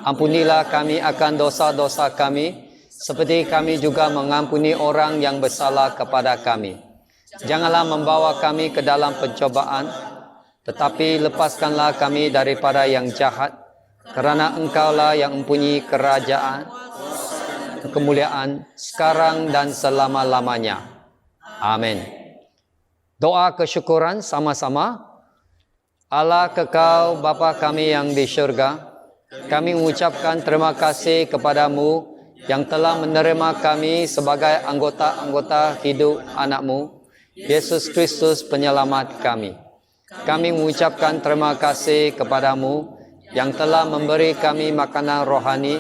Speaker 6: Ampunilah kami akan dosa-dosa kami, seperti kami juga mengampuni orang yang bersalah kepada kami. Janganlah membawa kami ke dalam pencobaan, tetapi lepaskanlah kami daripada yang jahat, karena Engkaulah yang mempunyai kerajaan, kemuliaan sekarang dan selama-lamanya. Amin. Doa kesyukuran sama-sama. Allah kekal Bapa kami yang di syurga, kami mengucapkan terima kasih kepadamu yang telah menerima kami sebagai anggota-anggota hidup anak-Mu, Yesus Kristus penyelamat kami. Kami mengucapkan terima kasih kepadamu yang telah memberi kami makanan rohani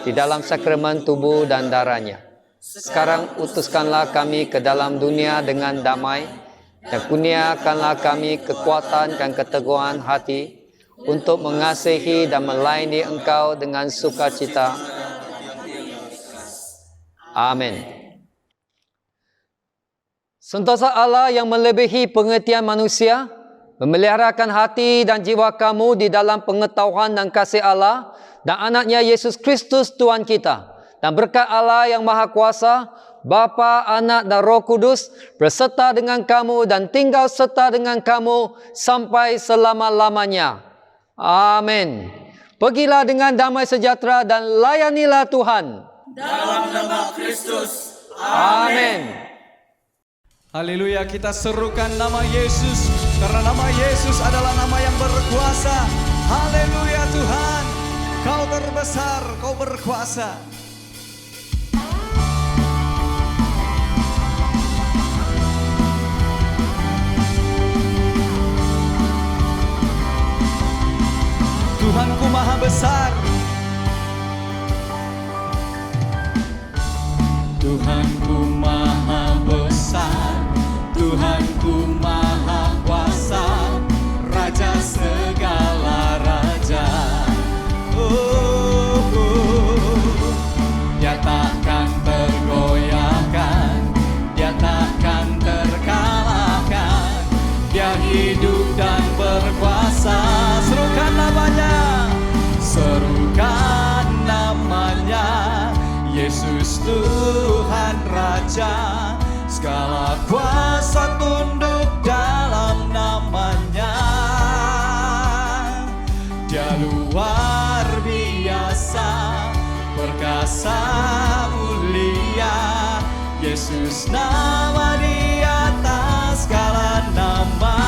Speaker 6: di dalam sakramen tubuh dan darahnya. Sekarang utuskanlah kami ke dalam dunia dengan damai, dan kurniakanlah kami kekuatan dan keteguhan hati untuk mengasihi dan melayani Engkau dengan sukacita. Amin. Sentosa Allah yang melebihi pengertian manusia, memeliharakan hati dan jiwa kamu di dalam pengetahuan dan kasih Allah dan anaknya Yesus Kristus Tuhan kita. Dan berkat Allah yang Maha Kuasa, Bapa, Anak dan Roh Kudus berserta dengan kamu dan tinggal serta dengan kamu sampai selama-lamanya. Amin. Pergilah dengan damai sejahtera dan layanilah Tuhan.
Speaker 2: Dalam nama Kristus.
Speaker 6: Amin.
Speaker 3: Haleluya, kita serukan nama Yesus, karena nama Yesus adalah nama yang berkuasa. Haleluya Tuhan, Kau terbesar, Kau berkuasa. Tuhanku maha besar, Tuhanku maha besar, Tuhanku maha kuasa, Raja segala raja. Dia takkan tergoyahkan, Dia takkan terkalahkan, Dia hidup dan berkuasa. Serukan namanya, serukan namanya, Yesus Tuhan Raja, segala kuasa tunduk dalam namanya. Dia luar biasa, perkasa mulia, Yesus nama di atas segala nama.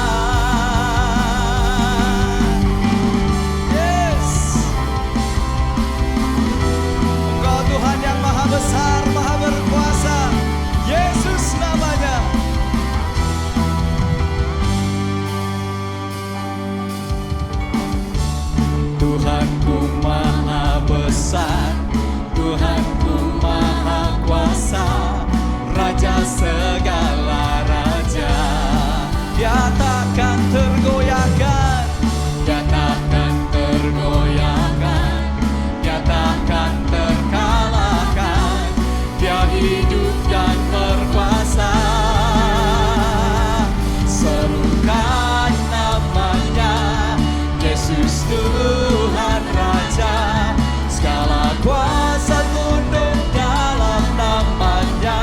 Speaker 3: Tuhan yang maha besar, maha berkuasa, Yesus namanya. Tuhanku maha besar, Tuhanku maha kuasa, Raja segala raja. Dia takkan tergoyahkan, Dia takkan tergoyahkan, Dia takkan terkalahkan, Dia hidup dan berkuasa. Serukan namanya, Yesus Tuhan Raja, segala kuasa tunduk dalam namanya.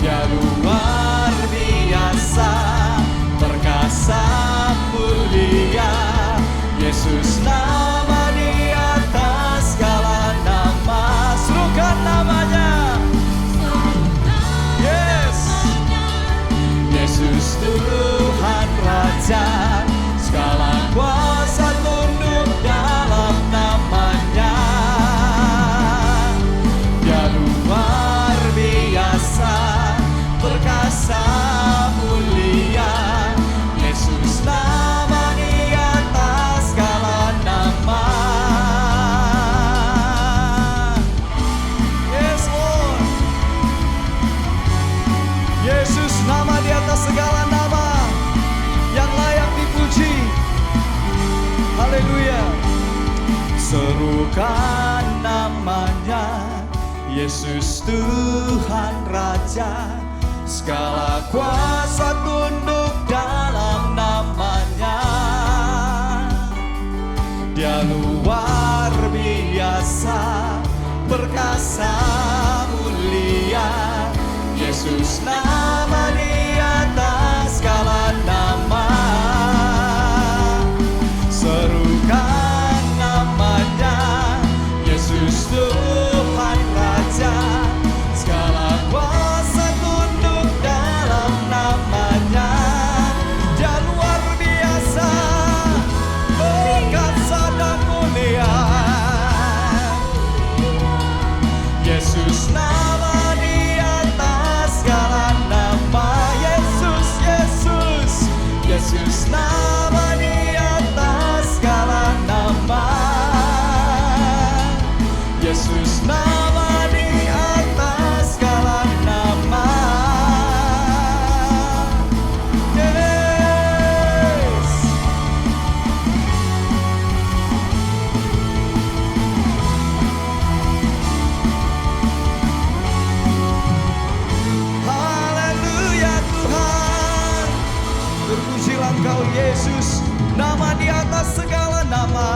Speaker 3: Dia luar biasa, perkasa mulia, Yesus nama di atas segala nama. Serukan namanya, yes, Yesus Tuhan Raja, segala kuasa tunduk dalam namanya. Dia luar biasa, perkasa mulia, Yesus nama di atas segala nama. Yes Lord, Yesus nama di atas segala nama, yang layak dipuji. Haleluya. Serukan namanya, Yesus Tuhan Raja, segala kuasa tunduk dalam namanya. Dia luar biasa, perkasa mulia, Yesus nama di atas segala nama. Engkau Yesus, nama di atas segala nama.